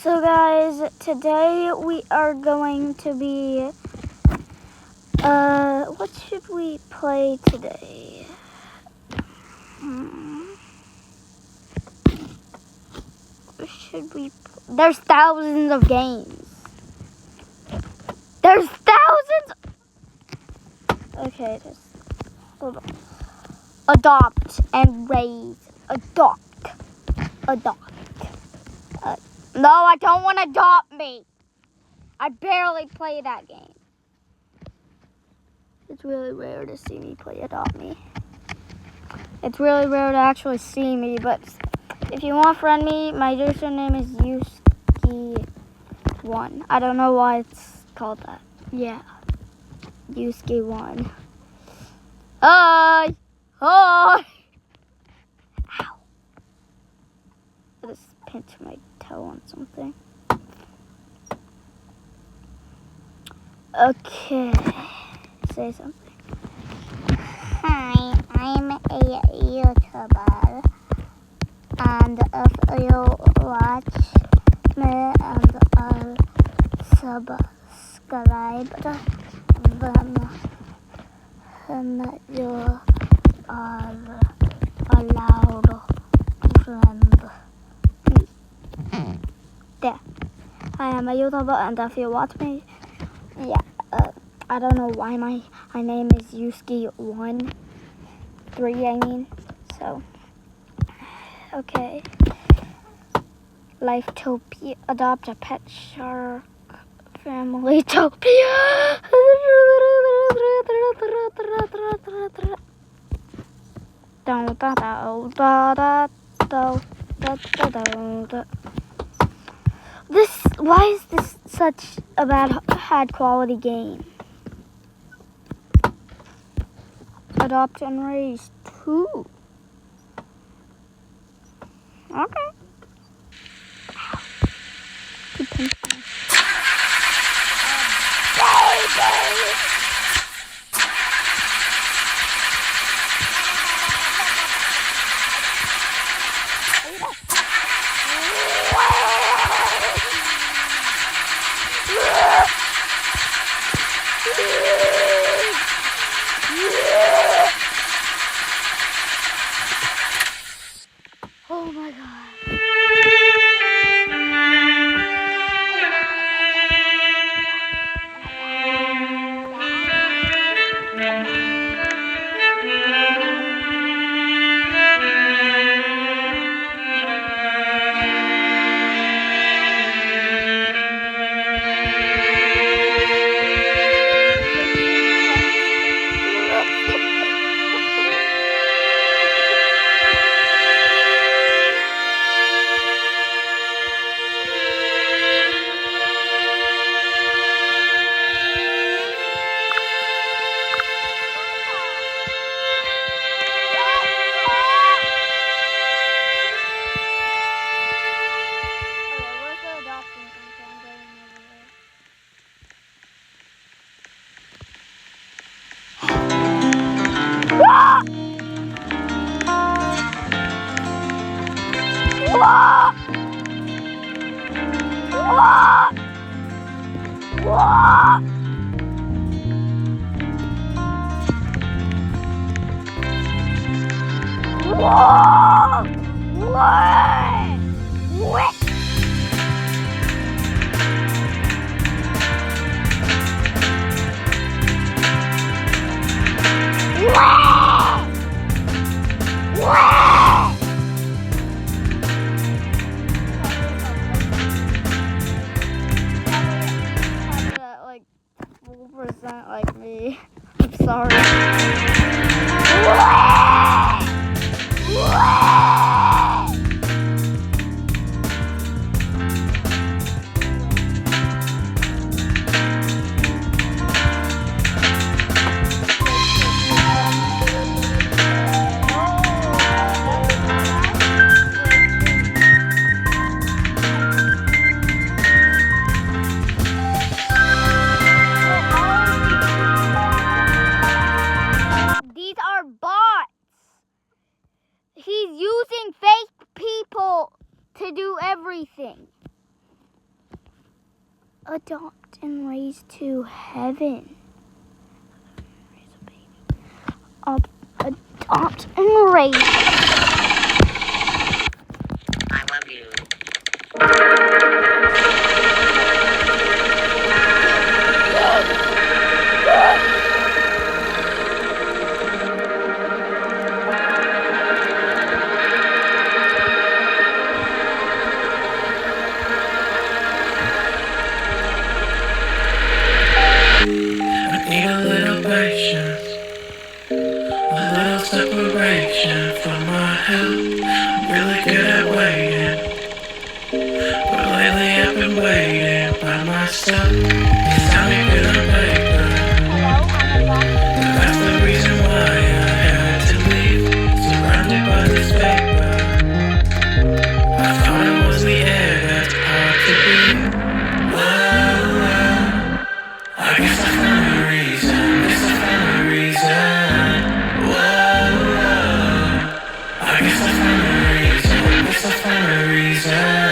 So guys, today we are going to be, what should we play today? There's thousands of games. There's thousands. Okay, just hold on. Adopt and raise. Adopt. No, I don't want to adopt me. I barely play that game. It's really rare to see me play Adopt Me. It's really rare to actually see me, but if you want to friend me, my username is Yuski1. I don't know why it's called that. Yeah. Yuski1. Hi! Ow! I just pinched my toe on something. Okay. Say something. Hi, I'm a YouTuber, and if you watch me and subscribe, then you are allowed friend. There. I am a YouTuber, and if you watch me, yeah, I don't know why my name is Yuski13, I mean, so, okay. Lifetopia, adopt a pet shark, Familytopia. Why is this such a bad quality game? Adopt and raise 2. Okay. Keep pinching me. Baby! Oh my God. Like 4% like me. I'm sorry. adopt and raise to heaven. Raise a baby. Adopt and raise. I love you. Need a little patience, a little separation from my health. I'm really good at waiting, but lately I've been waiting by myself. It's time to get on paper. That's the reason why I had to leave, surrounded by this paper. I thought it was the air that's hard to breathe. Whoa, I guess I found a reason. Guess I found a reason. Whoa, I guess I found a reason. Guess I found a reason.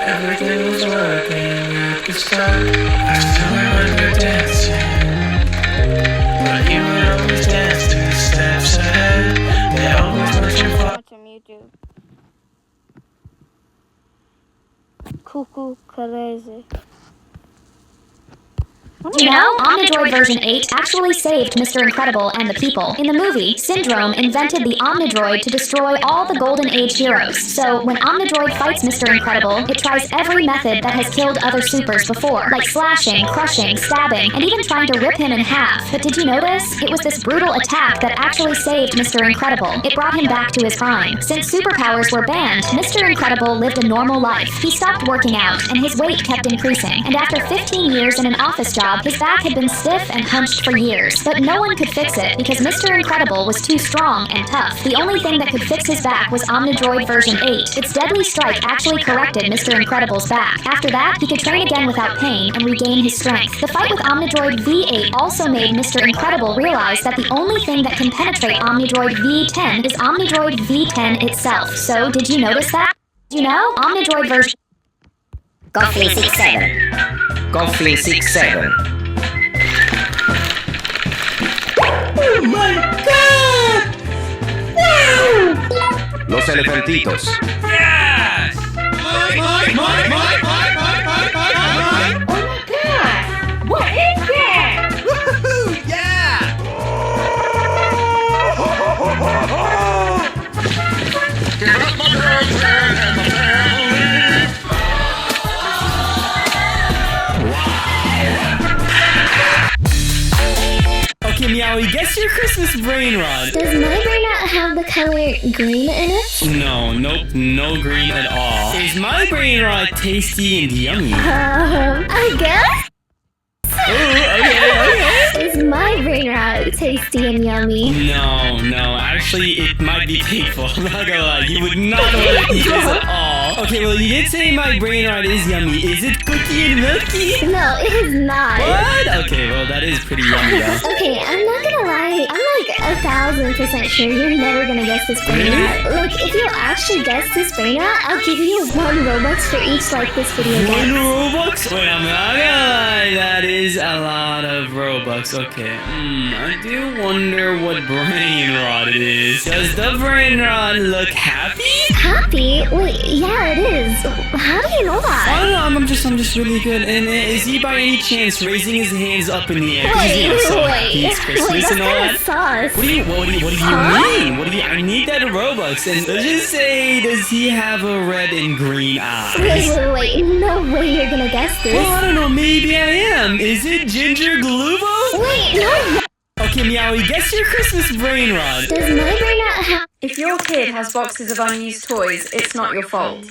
Everything was working at the start. I still remember dancing, but you would always dance 2 steps ahead. They always push you far. Watching YouTube. Cuckoo crazy. You know, Omnidroid version 8 actually saved Mr. Incredible and the people. In the movie, Syndrome invented the Omnidroid to destroy all the Golden Age heroes. So when Omnidroid fights Mr. Incredible, it tries every method that has killed other supers before, like slashing, crushing, stabbing, and even trying to rip him in half. But did you notice? It was this brutal attack that actually saved Mr. Incredible. It brought him back to his prime. Since superpowers were banned, Mr. Incredible lived a normal life. He stopped working out, and his weight kept increasing. And after 15 years in an office job, his back had been stiff and hunched for years, but no one could fix it because Mr. Incredible was too strong and tough. The only thing that could fix his back was Omnidroid version 8. Its deadly strike actually corrected Mr. Incredible's back. After that, he could train again without pain and regain his strength. The fight with Omnidroid V8 also made Mr. Incredible realize that the only thing that can penetrate Omnidroid V10 is Omnidroid V10 itself. So, did you notice that? You know, Omnidroid version... Coffee 67. Coffee 67. Oh my God! Wow! Los elefantitos. Yes! Mine! Oh my God! What is that? Woohoo! Yeah! Get up, my girlfriend and my family! Okay, Meowie, guess your Christmas brain rod. Does my brain not have the color green in it? Nope, no green at all. Is my brain rod tasty and yummy? I guess? Ooh, okay. Is my brain rot tasty and yummy? No, actually it might be painful. I'm not gonna lie, you would not want to eat this at all. Okay, well you did say my brain rot is yummy. Is it cookie and milky? No, it is not. What? Okay, well that is pretty yummy though. Okay, I'm not gonna lie. I'm like 1,000% sure you're never gonna guess this brain rot. Like, if you actually guess this brain rot, I'll give you 1 Robux for each like this video One gets. Robux? Wait, I'm not gonna lie, that is a lot of Robux. Okay, I do wonder what brain rot it is. Does the brain rot look happy? Happy? Wait, yeah, it is. How do you know I that? don't know, I'm just really good. And is he by any chance raising his hands up in the air? 'Cause Wait, he's, you know, so happy wait. it's Christmas Wait, that's and all kind that. of sus. What do you mean? What do you? I need that Robux. And let's just say, does he have a red and green eyes? Wait. No way you're gonna guess this. Well, I don't know. Maybe I am. Is it Ginger Gluvo? Wait, no. Okay, Meowie, guess your Christmas brain rod. Does my brain not If your kid has boxes of unused toys, it's not your fault.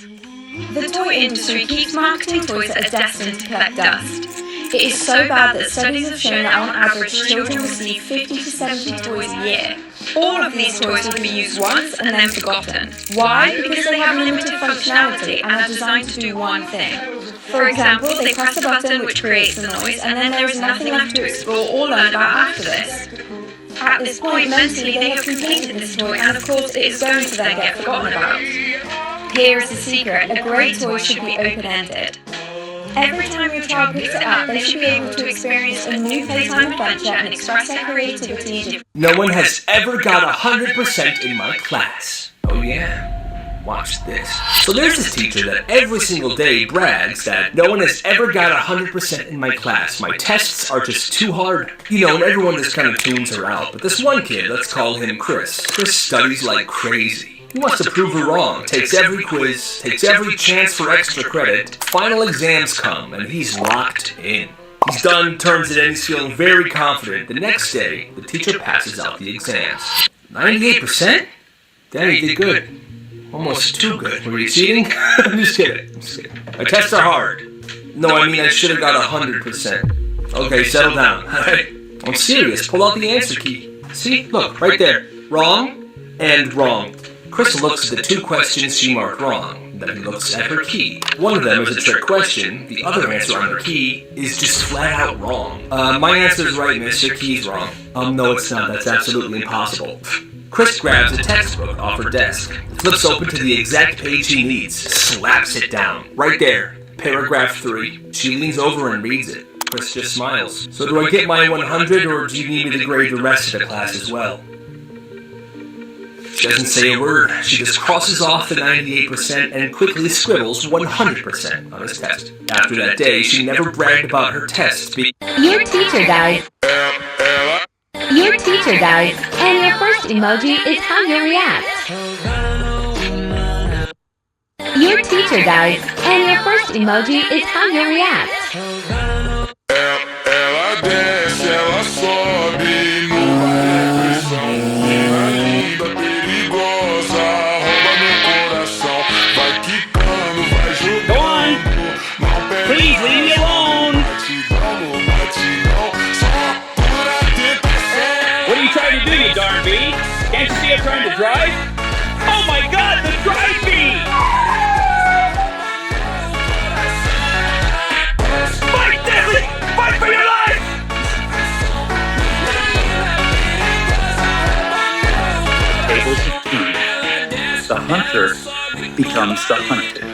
The toy industry keeps marketing toys that are destined to collect dust. It is so bad that studies have shown that on average children receive 50 to 70 toys a year. All of these toys will be used once and then forgotten. Why? Because they have limited functionality and are designed to do one thing. For example, they press a button which creates a noise, and then there is nothing left to explore or learn about after this. At this point, mentally, they have completed this toy, and of course it is going to then get forgotten about. Here is the secret: a great toy should be open-ended. Every time your child picks it up, they should be able to experience a new playtime adventure and express their creativity. No one has ever got 100% in my class. Oh yeah? Watch this. So there's this teacher that every single day brags that no one has ever got 100% in my class. My tests are just too hard. You know, and everyone just kind of tunes her out. But this one kid, let's call him Chris. Chris studies like crazy. He wants to prove her wrong, takes every quiz, takes every chance for extra credit. Final exams come, and he's locked in. He's done, turns it in, he's feeling very confident. The next day, the teacher passes out the exams. 98%? Daddy did good. Almost too good. Were you cheating? I'm just kidding. My tests are hard. No, I mean I should have got 100%. Okay, settle down. Alright? I'm serious. Pull out the answer key. See? Look, right there. Wrong and wrong. Chris looks at the two questions she marked wrong. Then he looks at her key. One of them is a trick question. The other answer on her key is just flat out wrong. My answer's right, miss. Your key's wrong. No, it's not. That's absolutely impossible. Chris grabs a textbook off her desk, flips open to the exact page he needs, slaps it down. Right there, paragraph 3. She leans over and reads it. Chris just smiles. So do I get my 100, or do you need me to grade the rest of the class as well? She doesn't say a word. She just crosses off the 98% and quickly scribbles 100% on his test. After that day, she never bragged about her tests being... Your teacher died. Your teacher died, and your first emoji is how you react. Your teacher died, and your first emoji is how you react. Ela desce, ela sobe numa depressão. Linda, perigosa, rouba meu coração. Vai quicando, vai jogando. Go on. Please leave me alone. What are you trying to do, you darn bee? Can't you see I'm trying to drive? Oh my god, the drive bee! Fight, Deadly! Fight for your life! Table 15. The hunter becomes the hunted.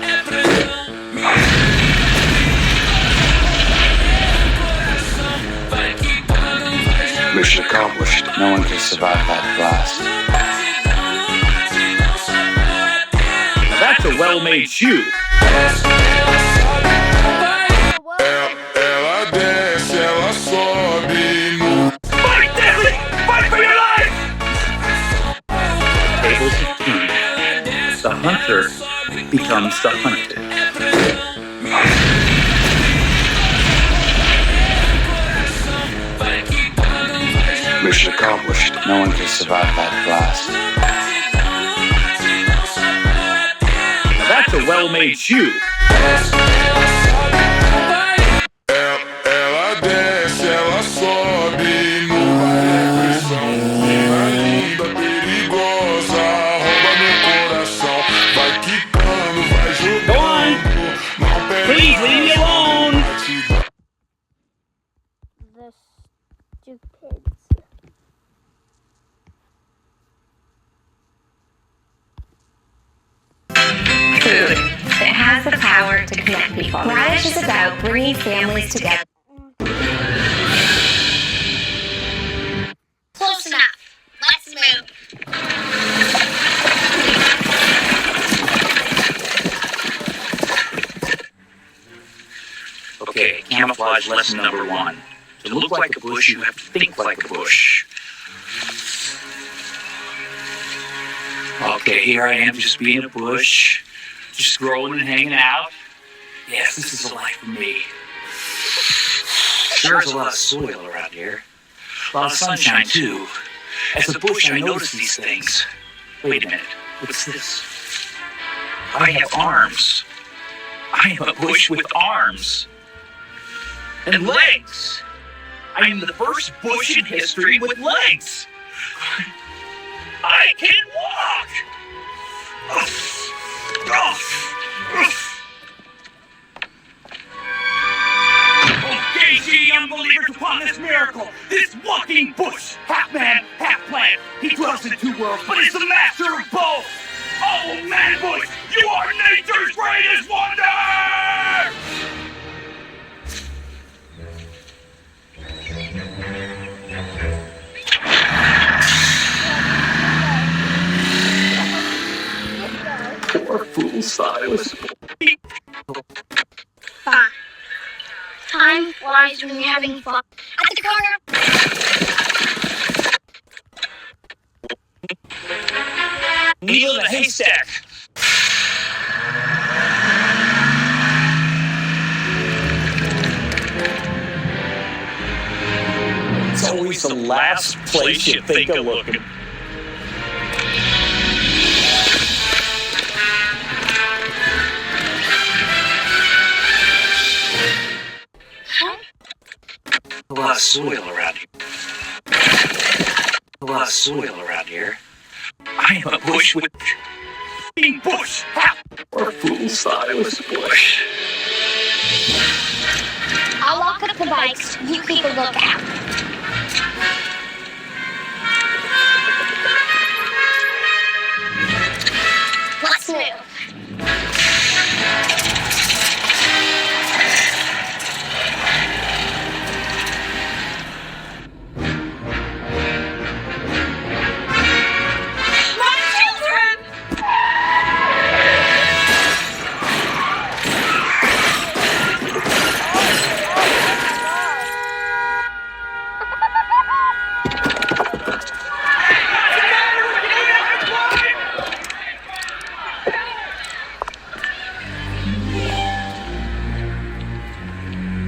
Mission accomplished. No one can survive that blast. Now that's a well-made shoe. Ela desce, ela sobe no... Fight, Deadly! Fight for your life! Table 15. The hunter becomes the hunted. Mission accomplished. No one can survive that blast. Now that's a well-made shoe. Ela desce, ela sobe numa depressão. Linda, perigosa, rouba meu coração. Vai quicando, vai jogando. Go on. Please leave me alone. The stupid. Food. It has the power to connect people. Radish is about bringing families together. Close enough. Let's move. Okay, camouflage lesson number 1. To look like a bush, you have to think like a bush. Okay, here I am just being a bush, just growing and hanging out. Yes, this is a life for me. There's a lot of soil around here. A lot of sunshine, too. As a bush, I notice these things. Wait a minute. What's this? I have arms. I am a bush with arms. And legs. I am the first bush in history with legs. I can walk. Oh, gaze ye unbelievers upon this miracle, this walking bush, half man, half plant. He dwells in two worlds, but is the master of both. Oh, man bush, you are nature's greatest wonder! Poor fool Silas. Fine. Time flies when you're having fun. At the corner. Needle in a haystack. It's always the last place you think of looking. A lot of soil around here. A lot of soil around here. I am a bush with... bush! Poor fool Silas. Bush. I'll lock up the bikes. You keep a lookout. Let's move.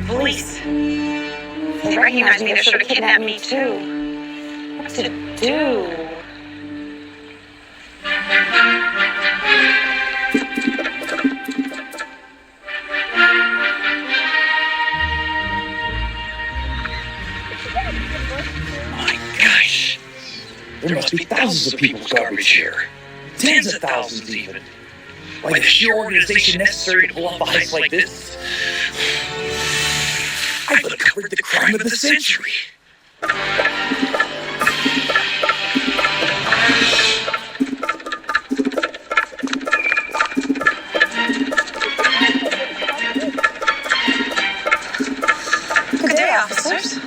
Police. They recognize me. They're sure to kidnap me, too. What to do? My gosh. There must be thousands of people's garbage here. Tens of thousands, even. Why, the sheer organization necessary to pull off a heist like this? I've uncovered the crime of the century. Good day, officers.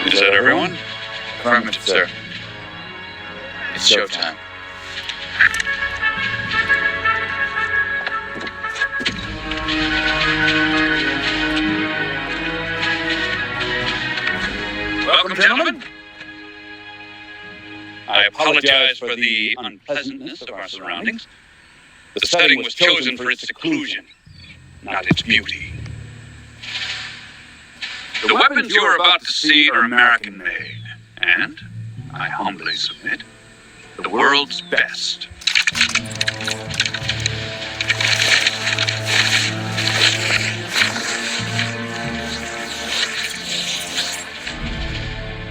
Is that everyone? Affirmative, sir. It's showtime. Welcome, gentlemen. I apologize for the unpleasantness of our surroundings. The setting was chosen for its seclusion, not its beauty. The weapons you are about to see are American-made, and, I humbly submit, the world's best.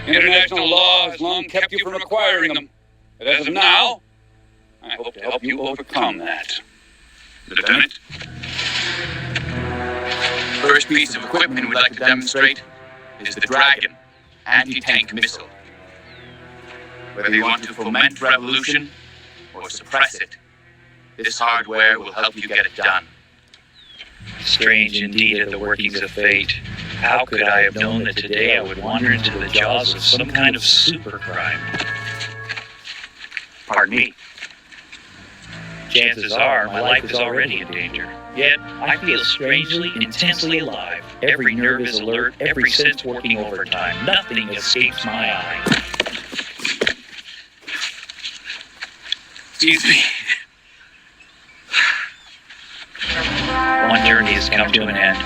International law has long kept you from acquiring them, but as of now, I hope to help you overcome that. Lieutenant? First piece of equipment we'd like to demonstrate is the Dragon anti-tank missile. Whether you want to foment revolution or suppress it, this hardware will help you get it done. Strange indeed are the workings of fate. How could I have known that today I would wander into the jaws of some kind of super crime? Pardon me. Chances are my life is already in danger. Yet, I feel strangely, intensely alive. Every nerve is alert, every sense working overtime. Nothing escapes my eye. Excuse me. One journey has come to an end,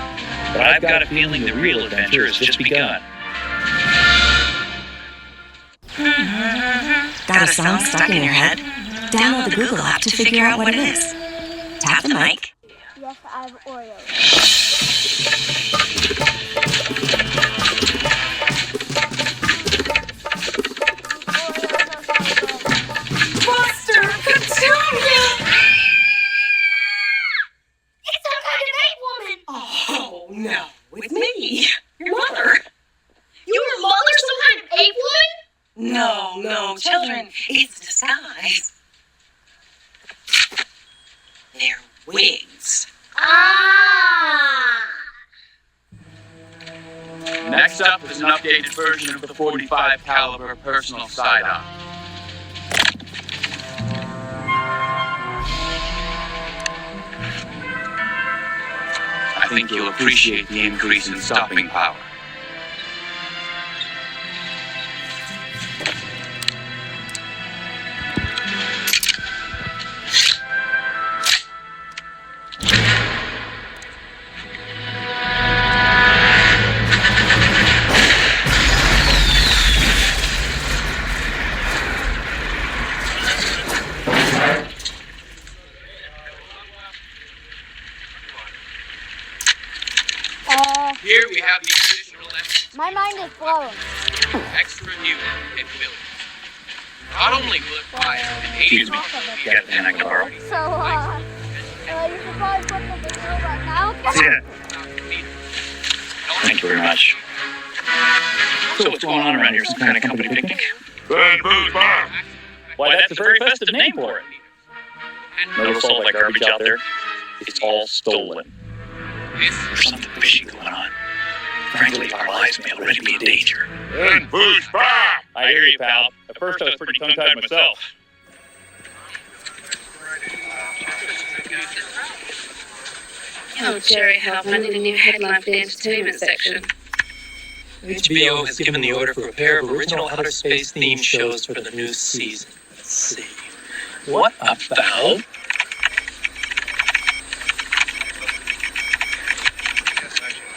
but I've got a feeling the real adventure has just begun. Got a song stuck in your head? Download the Google app to figure out what it is. Tap the mic. Yes, I have Oreos. Buster Petunia! It's some kind of ape woman! Oh, no. It's me, your mother. Your mother's some kind of ape woman? No, children. It's a disguise. They're wigs. Ah! Next up is an updated version of the .45 caliber personal sidearm. I think you'll appreciate the increase in stopping power. Here we have the additional My mind is blown. extra unit capability. Not only will it fire an 80 Got a pen I can borrow? So, you should probably put the video right now. Yeah. Thank you very much. So what's going on around here? Some kind of company picnic? Why, that's a very festive name for it. Never sold like garbage out there. It's all stolen. There's something fishy going on. Frankly, our lives may already be in danger. I hear you, pal. At first, I was pretty tongue-tied myself. Oh, Jerry, how I need a new headline for the entertainment section. HBO has given the order for a pair of original outer space themed shows for the new season. Let's see. What about...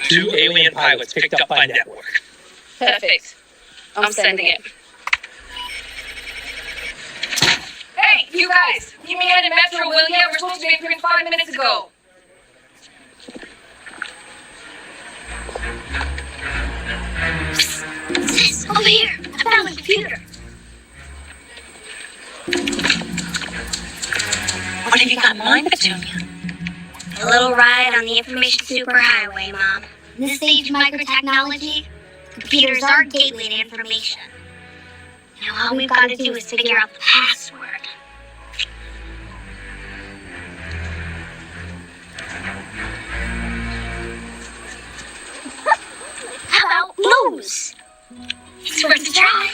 Two alien pilots picked up by network. Perfect. I'm sending it. Hey, you guys! Meet me headed Metro, will ya? We're supposed to be here 5 minutes ago. What's this? Over here. I found the computer. What have you got in mind, Petunia? A little ride on the information superhighway, Mom. In this age of microtechnology, computers are gateway to information. Now all we've got to do is figure out the password. How about Moose? It's worth a try.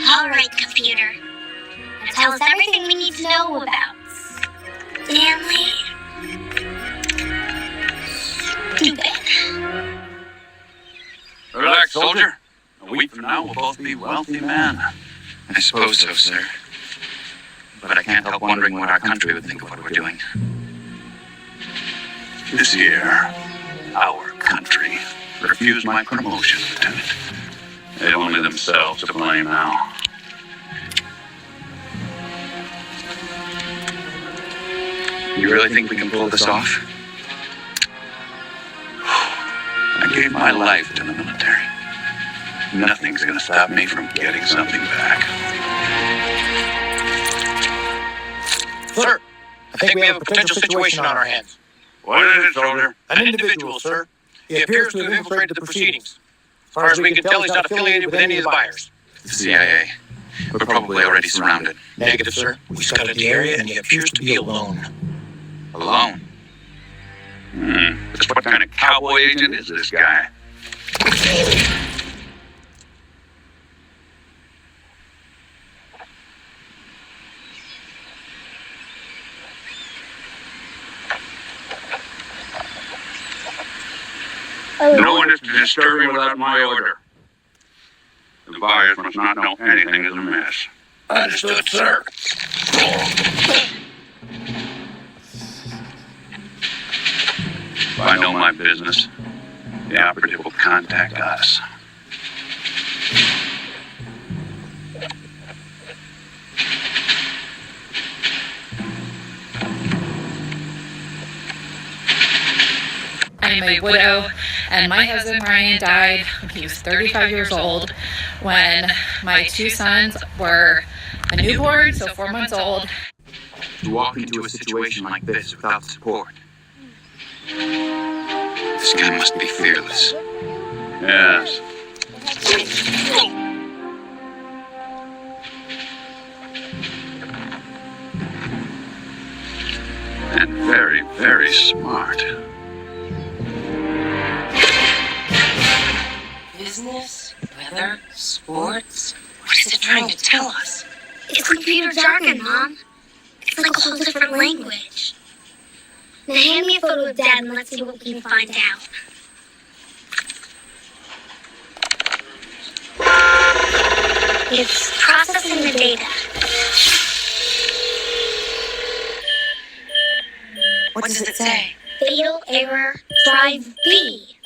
All right, computer. Now tell us everything we need to know about Stanley. Stupid. Relax, soldier. A week from now, we'll both be wealthy men. I suppose so, sir. But I can't help wondering what our country would think of what we're doing. This year, our country refused my promotion, Lieutenant. They've only themselves to blame now. You really think we can pull this off? I gave my life to the military. Nothing's gonna stop me from getting something back. Sir, I think we have a potential situation on our hands. What is it, soldier? An individual, sir. He appears to have infiltrated the proceedings. As far as we can tell, he's not affiliated with any of the buyers. The CIA. We're probably already surrounded. Negative, sir. We scouted the area and he appears to be alone. Alone? Just what kind of cowboy agent is this guy? No one is to disturb me without my order. The buyers must not know anything is amiss. Understood, sir. If I know my business, the operative will contact us. I'm a widow, and my husband Ryan died when he was 35 years old when my two sons were a newborn, so 4 months old. To walk into a situation like this without support. This guy must be fearless. Yes. And very, very smart. Business, weather, sports. What is it trying to tell us? It's computer jargon, Mom. It's like a whole different language. Now hand me a photo of Dad and let's see what we can find out. It's processing the data. What does it say? Fatal error, drive B.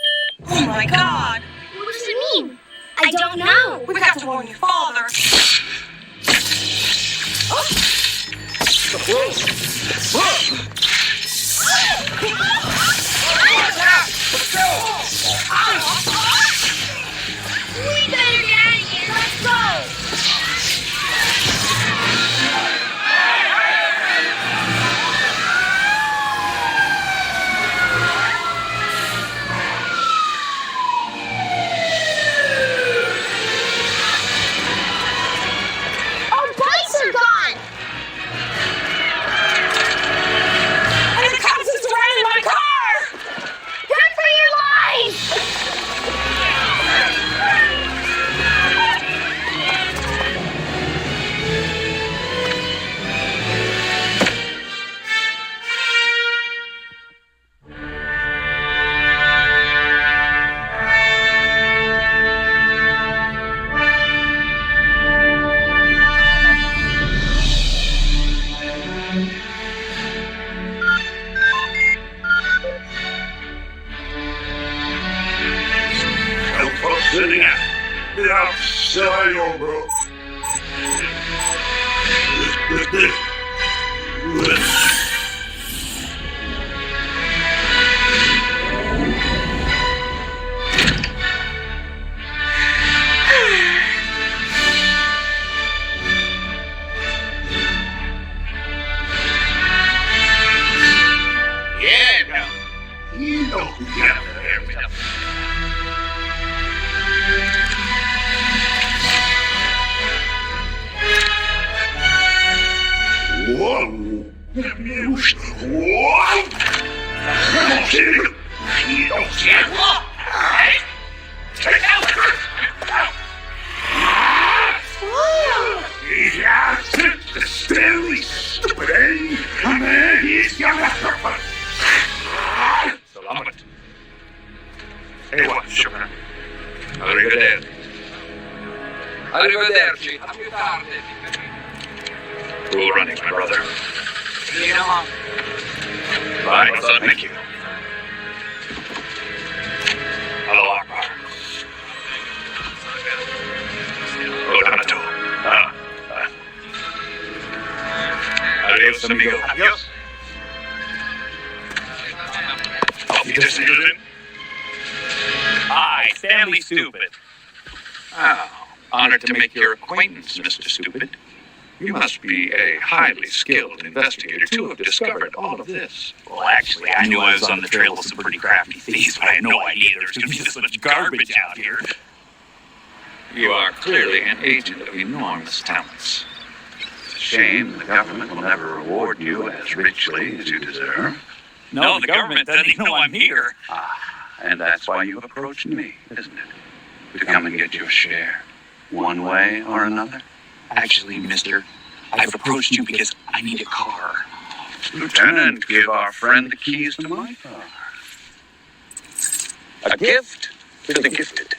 Oh my god! What does it mean? I don't know. We got to warn your father. We better get out of here. Let's go. Our bikes are gone! And the cops is surrounding my car! Run for your lives! Sitting out. Get outside, yo, bro. Yeah, no. You know who got there. Whoa! Meus! Whoa! You don't get what? Alright? Take out! Yeah, Stanley, stupid, eh? Man, he's gonna hurt. Salamat. Ewa, shukran. Arrivederci. Arrivederci. A più tardi. Cool runnings, my brother. Bye, son. Thank you. Hello, Akbar. Donato. Adios, amigo. Adios. Auf Wiedersehen. Hi, Stanley Stupid. Oh, honored to make your acquaintance, Mr. Stupid. You must be a highly skilled investigator to have discovered all of this. Well, actually, I knew I was on the trail of some pretty crafty thieves, but I had no idea there was going to be this much garbage out here. You are clearly an agent of enormous talents. It's a shame the government will never reward you as richly as you deserve. No, the government doesn't even know I'm here. And that's why you've approached me, isn't it? To come and get your share, one way or another? Actually, mister, I've approached you because I need a car. Lieutenant, give our friend the keys to my car. A gift to the gifted.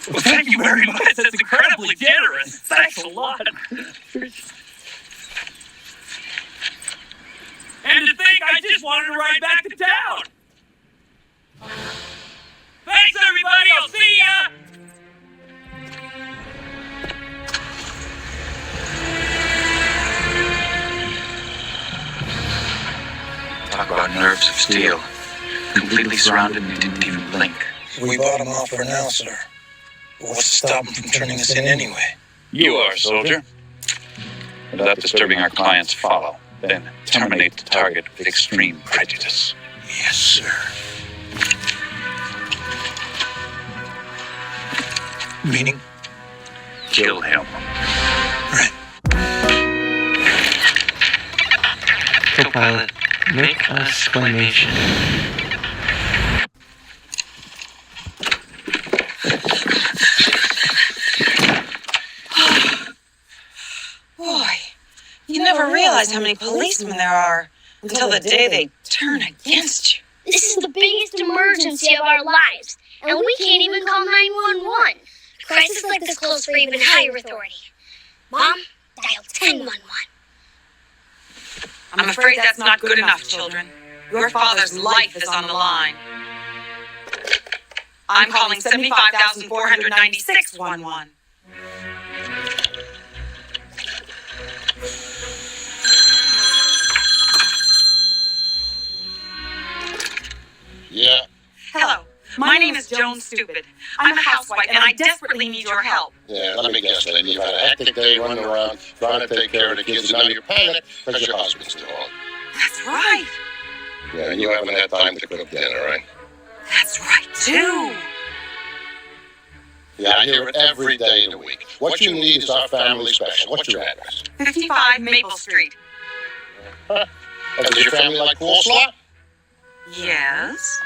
Well, thank you very much. That's incredibly generous. Thanks a lot. And to think I just wanted to ride back to town. Thanks, everybody. I'll see ya. Talk about nerves of steel. Completely surrounded and didn't even blink. We bought him off for now, sir. What's to stop him from turning us in anyway? You are, soldier. Without disturbing our client's follow. Then terminate the target with extreme prejudice. Yes, sir. Meaning? Kill him. Right. Copilot, make an exclamation. Boy, you never realize how many policemen there are until the day they turn against you. This is the biggest emergency of our lives, and we can't even call 911. Crisis like this calls for even higher authority. Mom, dial 1011. I'm afraid that's not good enough, children. Your father's life is on the line. I'm calling 75,496-11. Yeah. Hello, my name is Joan Stupid. I'm a housewife and I desperately need your help. Yeah, let me guess, lady. You've had a hectic day running around trying to take care of the kids, and now you're panicked because your husband's still home. That's right. Yeah, and you haven't had time to cook dinner, right? That's right, too. Yeah, I hear it every day of the week. What you need is our family special. What's your address? 55 Maple Street. Oh, does your family like coleslaw? Yes.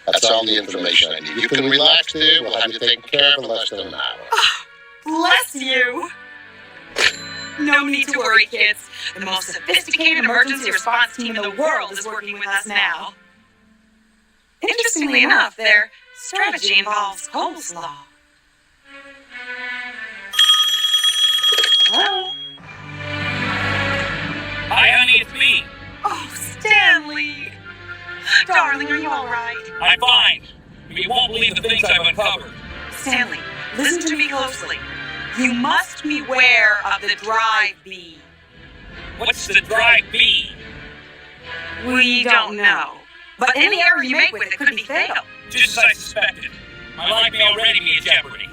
That's all the information I need. You can relax there. We'll have you taken care of in less than an hour. Oh, bless you. No need to worry, kids. The most sophisticated emergency response team in the world is working with us now. Interestingly enough, their strategy involves coleslaw. Hello? Hi, honey, it's me. Oh, Stanley. Darling, are you all right? I'm fine. But you won't believe the things I've uncovered. Stanley, listen to me closely. You must beware of the drive bee. What's the drive bee? We don't know. But any error you make with it could be fatal. Just as I suspected. My life may already be in jeopardy.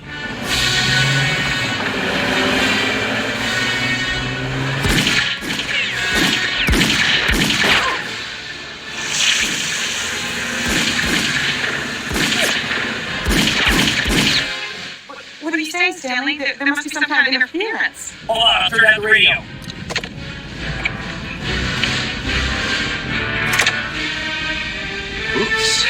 What are you saying, Stanley? There must be some kind of interference. Hold on, I'll turn down the radio. Oops.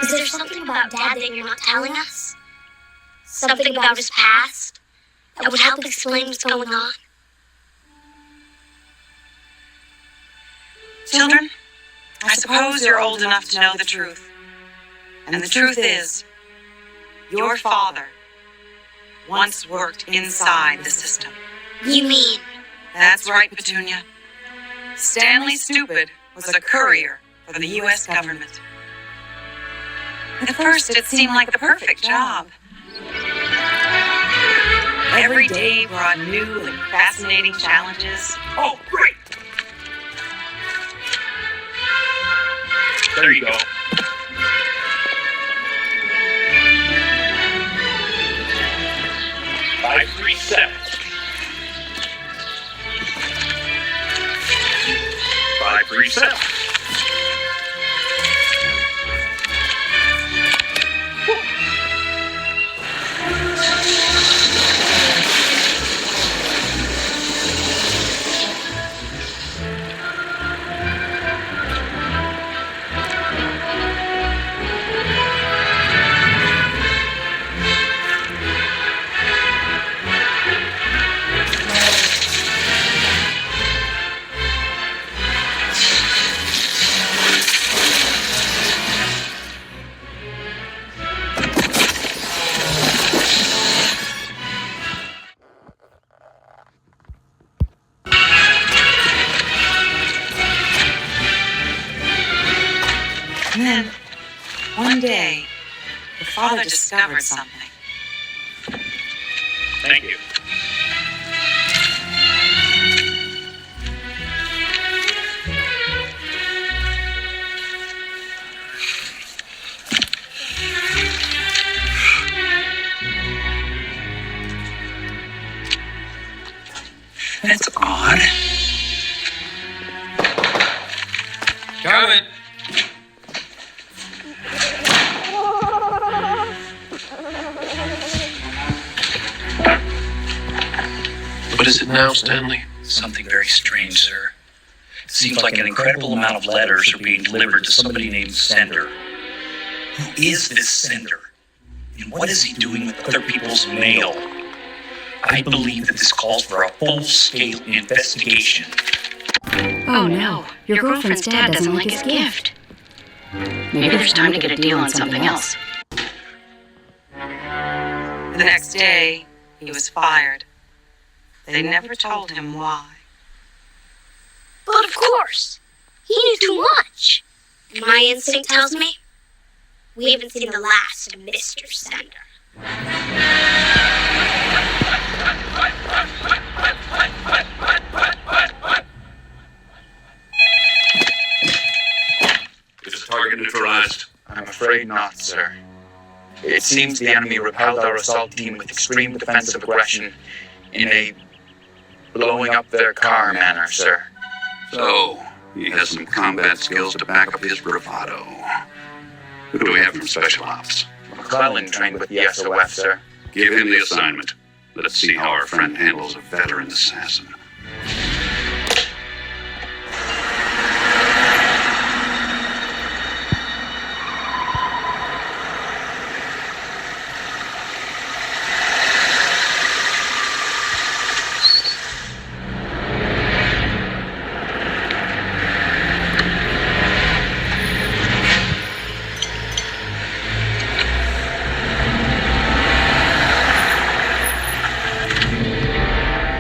Is there something about Dad that you're not telling us? Something about his past that would help explain what's going on? Children, I suppose you're old enough to know the truth. And the truth is, your father once worked inside the system. You mean? That's right, Petunia. Stanley Stupid was a courier for the U.S. government. At first, it seemed like the perfect job. Every day brought new and fascinating challenges. Oh, great! There you go. Five, 3, 7. 5, 3, 7. father discovered something. Thank you. That's odd. Coming. What is it now, Stanley? Something very strange, sir. It seems like an incredible amount of letters are being delivered to somebody named Sender. Who is this Sender? And what is he doing with other people's mail? I believe that this calls for a full-scale investigation. Oh no, your girlfriend's dad doesn't like his gift. Maybe there's time to get a deal on something else. The next day, he was fired. They never told him why. But of course, he knew too much. And my instinct tells me we haven't seen the last of Mr. Sender. Is the target neutralized? I'm afraid not, sir. It seems the enemy repelled our assault team with extreme defensive aggression in a blowing up their car manner, sir. So, he has some combat skills to back up his bravado. Who do we have from Special Ops? McClellan trained with the SOF, sir. Give him the assignment. Let's see how our friend handles a veteran assassin.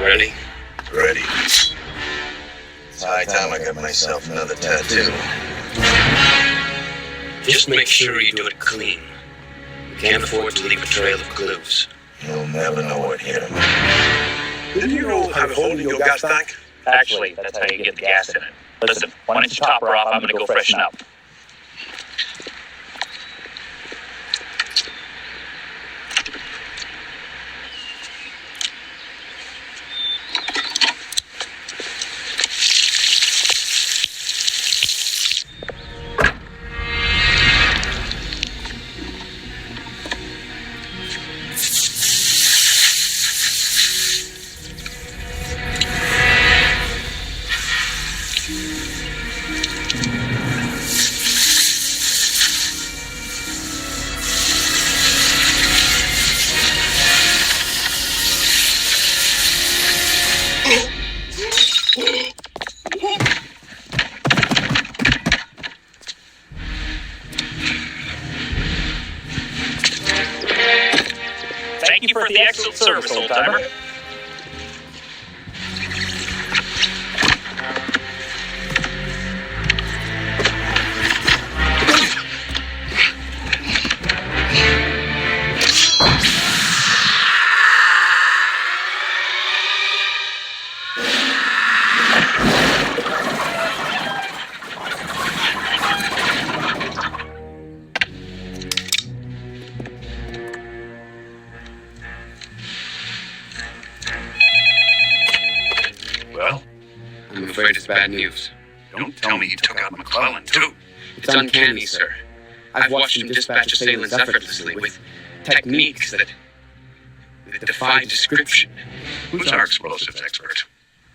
Ready? Ready. It's high time I got myself another tattoo. Just make sure you do it clean. We can't afford to leave a trail of clues. You'll never know what hit him. Did you know how to hold in your gas tank? Actually, that's how you get the gas in it. Listen, why don't you top her off? I'm gonna go freshen up. Thank you for the excellent service, old timer. Well, I'm afraid it's bad news. don't tell me you took out McClellan, too. It's uncanny, sir. I've watched him dispatch assailants effortlessly with techniques that defy description. Who's our explosives expert?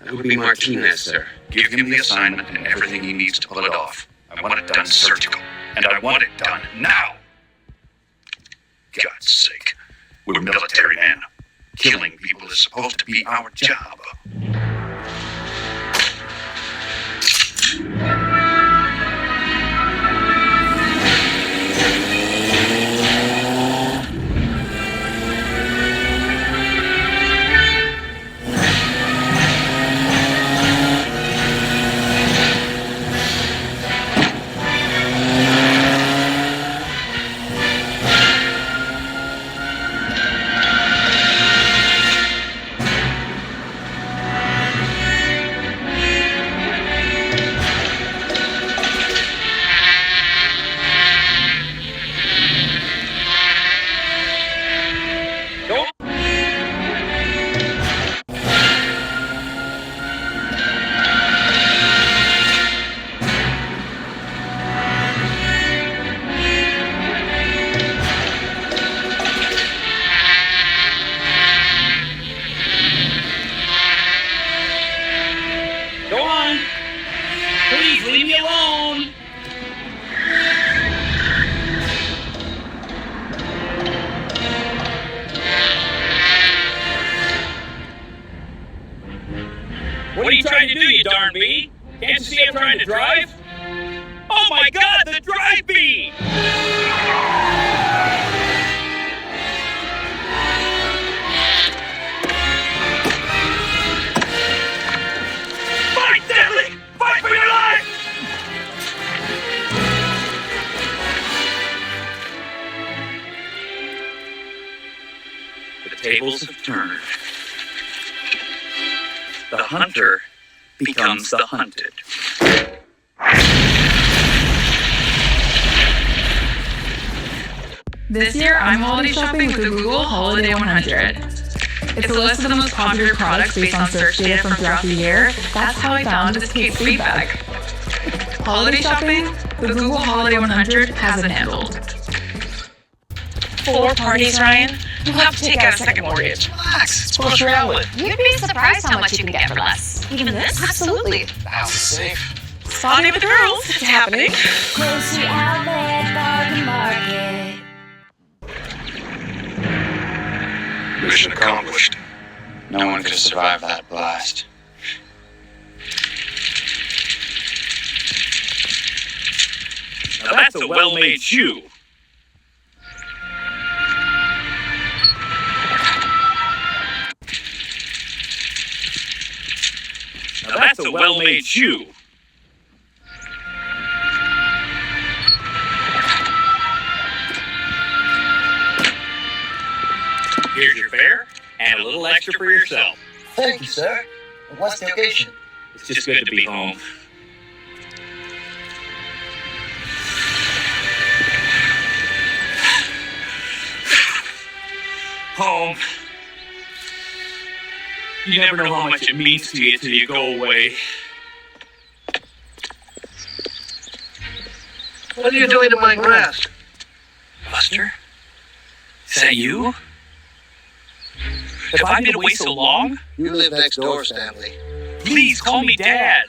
That would be Martinez, sir. Give him the assignment and everything he needs to pull it off. I want it done surgical, and I want it done now. God's sake, we're military men. Killing people is supposed to be our job. trying to do, you darn bee? Can't you see I'm trying to drive? Oh my god, the drive bee! Fight, Deadly! Fight for your life! The tables have turned. The hunter becomes the hunted. This year, I'm holiday shopping with the Google Holiday 100. It's a list of the most popular products based on search data from throughout the year. That's how I found this Kate's Sleep bag. Holiday shopping, the Google Holiday 100 has it handled. 4 parties, Ryan? You'll have to take out a second mortgage. Relax, it's Grocery Outlet. You'd be surprised how much you can get for less. Even this? Absolutely. The house is safe. Spotting with the girls. It's happening. Grocery Outlet, Bargain Market. Mission accomplished. No one could have survived that blast. Now that's a well-made shoe. Now that's a well-made shoe. Here's your fare, and a little extra for yourself. Thank you, sir. And what's the occasion? It's just good to be home. Home. You never know how much it means to you till you go away. What are you doing to my grass? Buster? Is that you? Have I been away so long? You live next door, Stanley. Please call me Dad.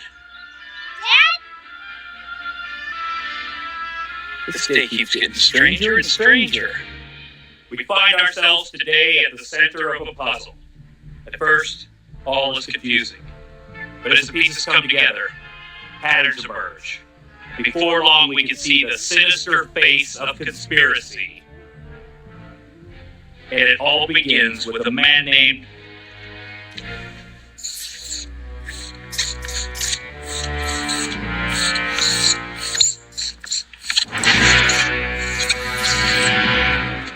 This day keeps getting stranger and stranger. We find ourselves today at the center of a puzzle. At first, all is confusing. But as the pieces come together, patterns emerge. Before long, we can see the sinister face of conspiracy. And it all begins with a man named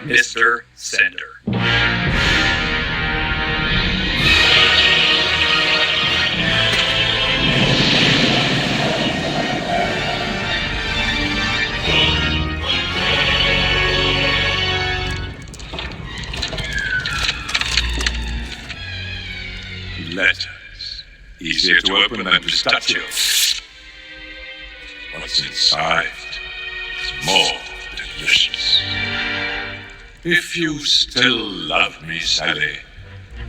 Mr. Sender. Letters. Easier to open than to touch you. What's inside is more delicious. If you still love me, Sally,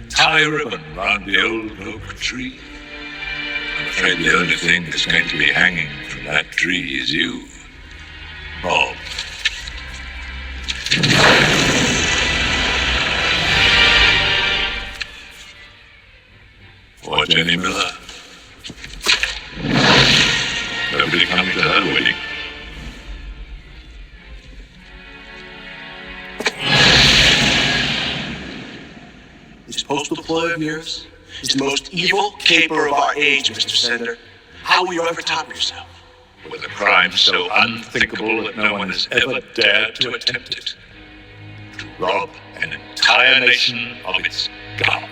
tie a ribbon round the old oak tree. I'm afraid the only thing that's going to be hanging from that tree is you, Bob. Or Jenny Miller. Nobody coming to her wedding. This postal ploy of yours is the most evil caper of our age, Mr. Sender. How will you ever top yourself? With a crime so unthinkable that no one has ever dared to attempt it. To rob an entire nation of its garbage.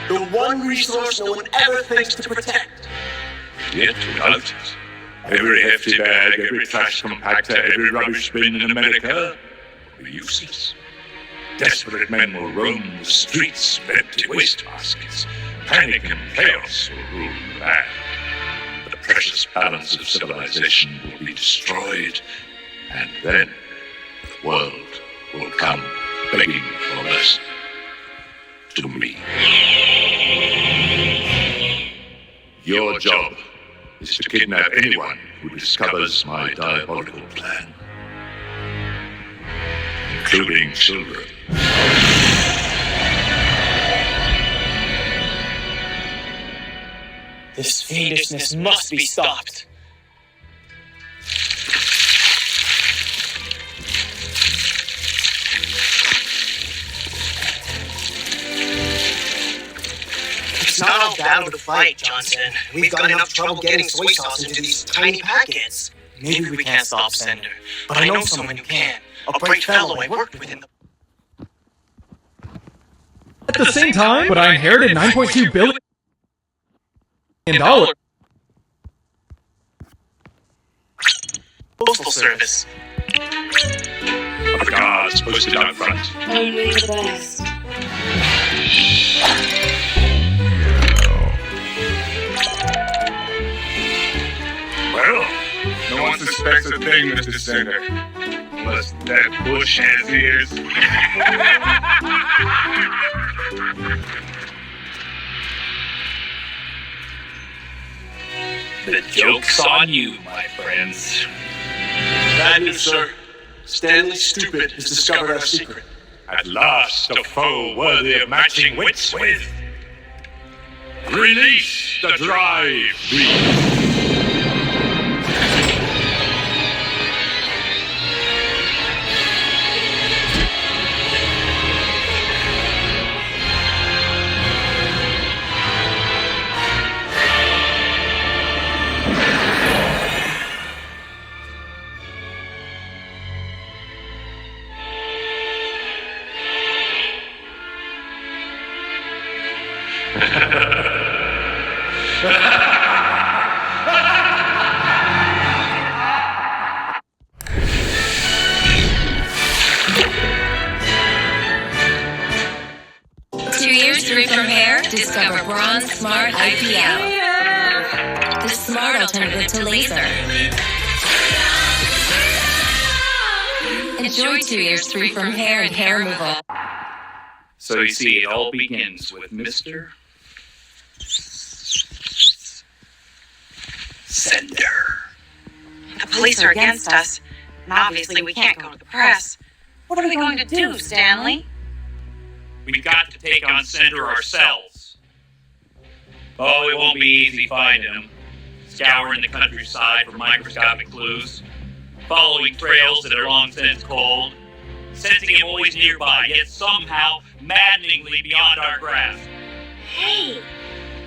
The one resource no one ever thinks to protect. Yet without it, every hefty bag, every trash compactor, every rubbish bin in America will be useless. Desperate men will roam the streets with empty wastebaskets. Panic and chaos will rule the land. The precious balance of civilization will be destroyed, and then the world will come begging for mercy to me. Your job is to kidnap anyone who discovers my diabolical plan, including children. This fiendishness must be stopped. It's not all bad with the fight, Johnson. We've got enough trouble getting soy sauce into these tiny packets. Maybe we can't stop Sender, but I know someone who can. A bright fellow I worked with in the... At the same time, but I inherited $9.2 billion. Postal Service. Of the gods posted out front. Only the best. Well, no one suspects a thing, Mr. Sender. Unless that bush has ears. The joke's on you, my friends. Bad news, sir. Stanley Stupid has discovered our secret. At last, a foe worthy of matching wits with. Release the drive beast. Discover Bronze Smart IPL. The smart alternative to laser. Enjoy 2 years free from hair and hair removal. So you see, it all begins with Mr. Sender. The police are against us, and obviously we can't go to the press. What are we going to do, Stanley? We've got to take on Sender ourselves. Oh, it won't be easy finding him. Scouring the countryside for microscopic clues, following trails that are long since cold, sensing him always nearby, yet somehow maddeningly beyond our grasp. Hey,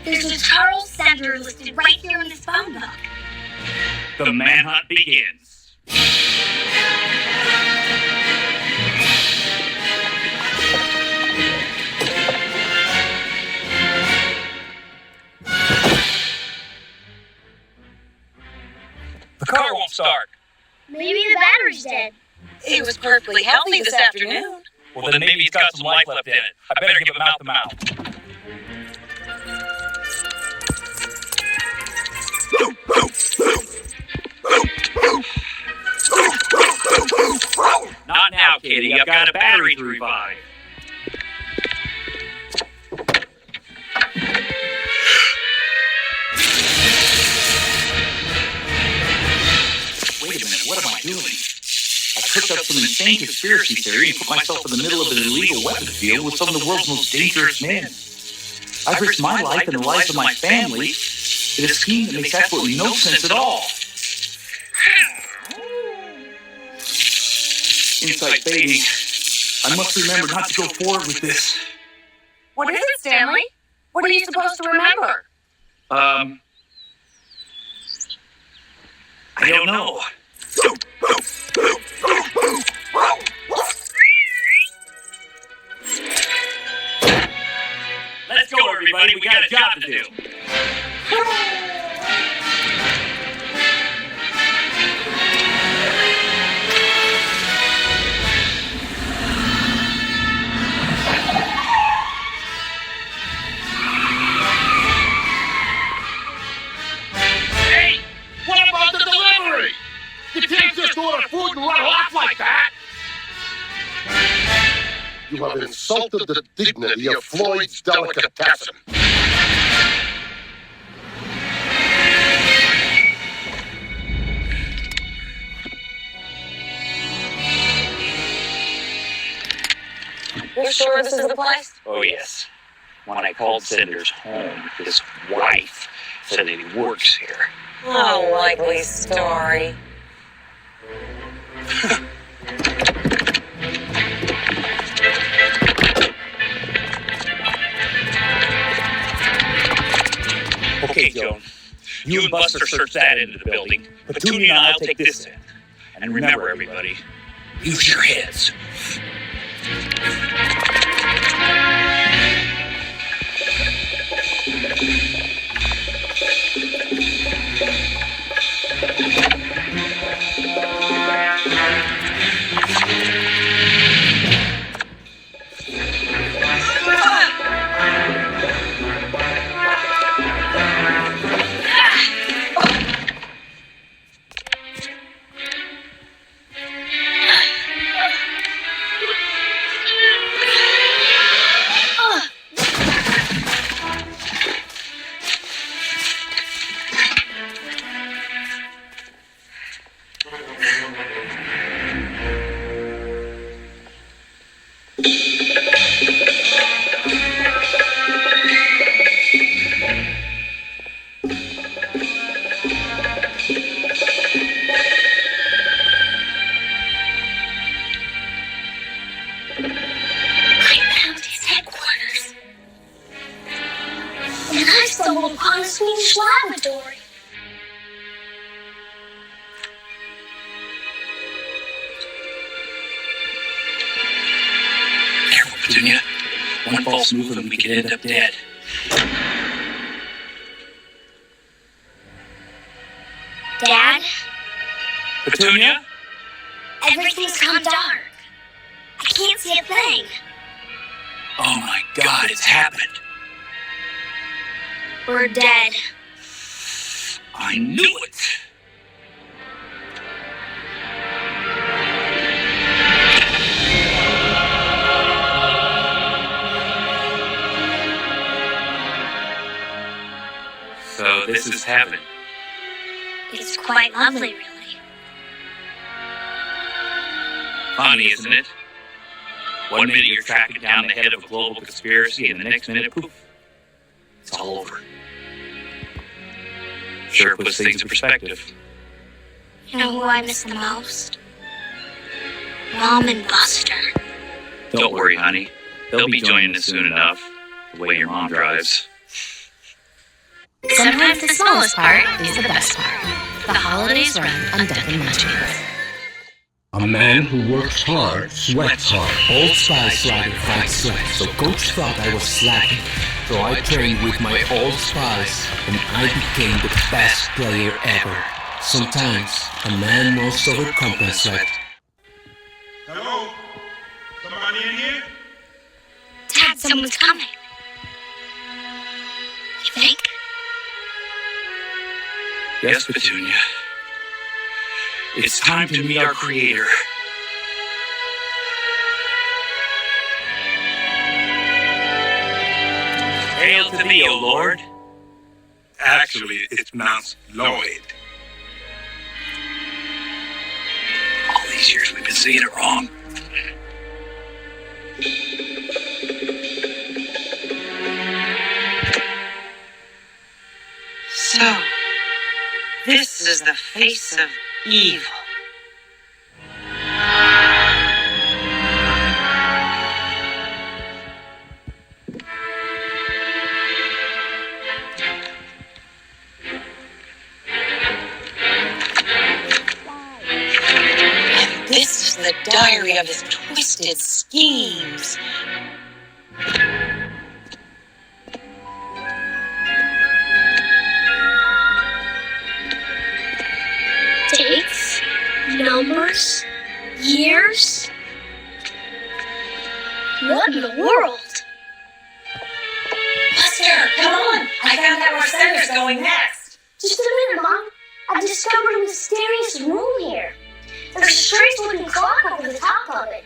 there's a Charles Sender listed right here in this phone book. The manhunt begins. The car won't start. Maybe the battery's dead. He was perfectly healthy this afternoon. Well, then maybe he's got some life left in it. I better give him mouth to mouth. Not now, Kitty. I've got a battery to revive. Wait a minute, what am I doing? I cooked up some insane conspiracy theory and put myself in the middle of an illegal weapons deal with some of the world's most dangerous men. I've risked my life and the lives of my family in a scheme that makes absolutely no sense at all. Insight fading. I must remember not to go forward with this. What is it, Stanley? What are you supposed to remember? I don't know. Let's go, everybody. We got a job to do. Hey, what about the delivery? You can't just order food and run off like that. You have insulted the dignity of Floyd's delicatessen. You're sure this is the place? Oh, yes. When I called Sender's home, his wife said that he works here. Oh, likely story. Okay, Joan. You and Buster search that end of the building. Petunia and I'll take this end. And remember, everybody, use your heads. Swedish laboratory. Careful, Petunia. One false move and we could end up dead. Dad? Petunia? Everything's gone dark. I can't see a thing. Oh my God, it's happened. We're dead. I knew it! So this is heaven. It's quite lovely, really. Funny, isn't it? 1 minute you're tracking down the head of a global conspiracy, and the next minute, poof, it's all over. Sure puts things in perspective. You know who I miss the most? Mom and Buster. Don't worry, honey. They'll be joining us soon enough, the way your mom drives. Sometimes the smallest part is the best part. The holidays run on Duck and Munchies. A man who works hard sweats hard. Old Spice Rider fights sweat, so Coach thought I was slacking. So I trained with my Old Spice, and I became the best player ever. Sometimes a man must overcompensate. Hello? Somebody in here? Dad, someone's coming. You think? Yes, Petunia. It's time to meet our Creator. Hail to thee, O Lord. Actually, it's pronounced Lloyd. All these years we've been saying it wrong. So, this is the face of evil. And this is the diary of his twisted schemes. Dates? Numbers? Years? What in the world? Buster, come on! I found out where Sender's going next. Just a minute, Mom. I discovered a mysterious room here. There's a strange looking clock over the top of it.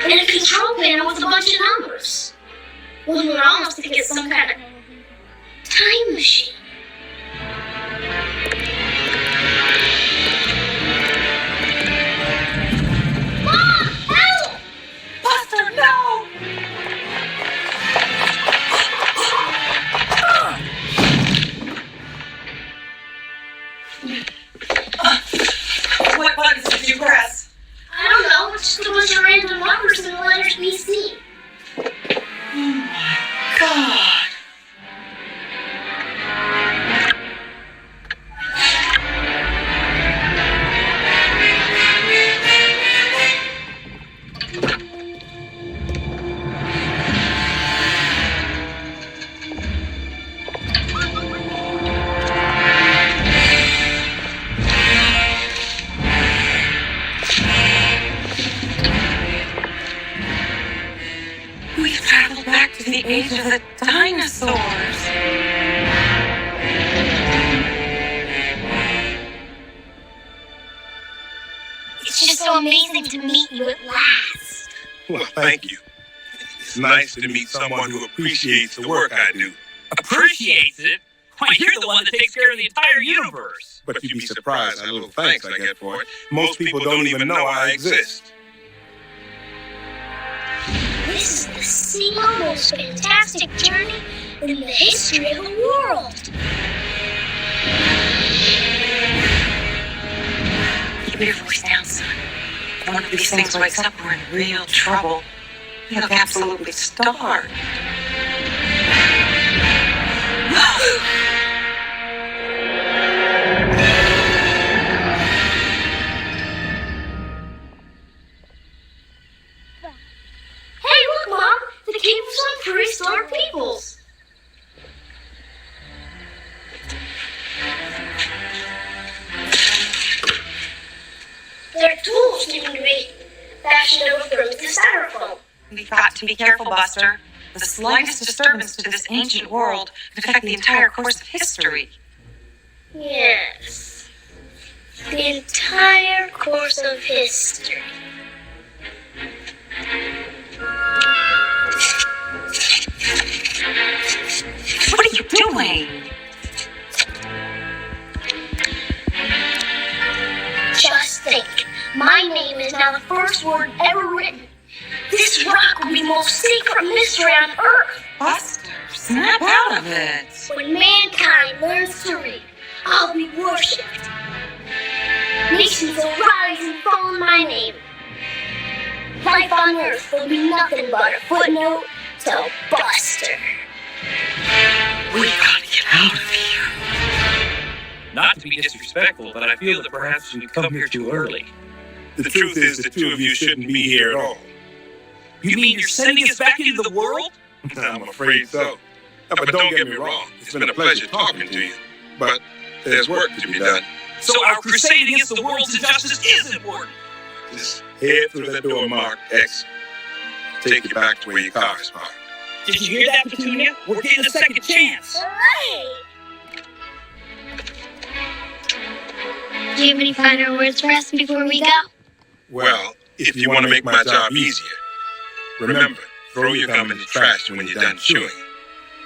And a control panel with a bunch of numbers. One would almost think it's some kind of time machine. Mom, help! Buster, no! We've traveled back to the age of the dinosaurs. It's just so amazing to meet you at last. Well, thank you. It's nice to meet someone who appreciates the work I do. Appreciates it? Why, you're the one that takes care of the entire universe. But you'd be surprised how little thanks I get for it. Most people don't even know I exist. This is the single most fantastic journey in the history of the world. Keep your voice down, son. If one of these things wakes up, we're in real trouble. You look absolutely starved. Hey, look, Mom! The cave of some prehistoric peoples. Their tools seem to be fashioned over frozen styrofoam. We've got to be careful, Buster. The slightest disturbance to this ancient world could affect the entire course of history. Yes. The entire course of history. What are you doing? Just think, my name is now the first word ever written. This rock will be the most secret mystery on Earth. Buster, snap out of it. When mankind learns to read, I'll be worshipped. Nations will rise and fall in my name. Life on Earth will be nothing but a footnote to Buster. We gotta get out of here. Not to be disrespectful, but I feel that perhaps we've come here too early. The truth is, the two of you shouldn't be here at all. You mean you're sending us back into the world? I'm afraid so. But don't get me wrong, it's been a pleasure talking to you. But there's work to be done. So our crusade against the world's injustice is important. Just head through that door marked X. Take you back to where your car is parked. Did you hear that, Petunia? We're getting a second chance. Hooray! Do you have any final words for us before we go? Well, if you want to make my job easier, remember, throw your gum in the trash when you're done chewing.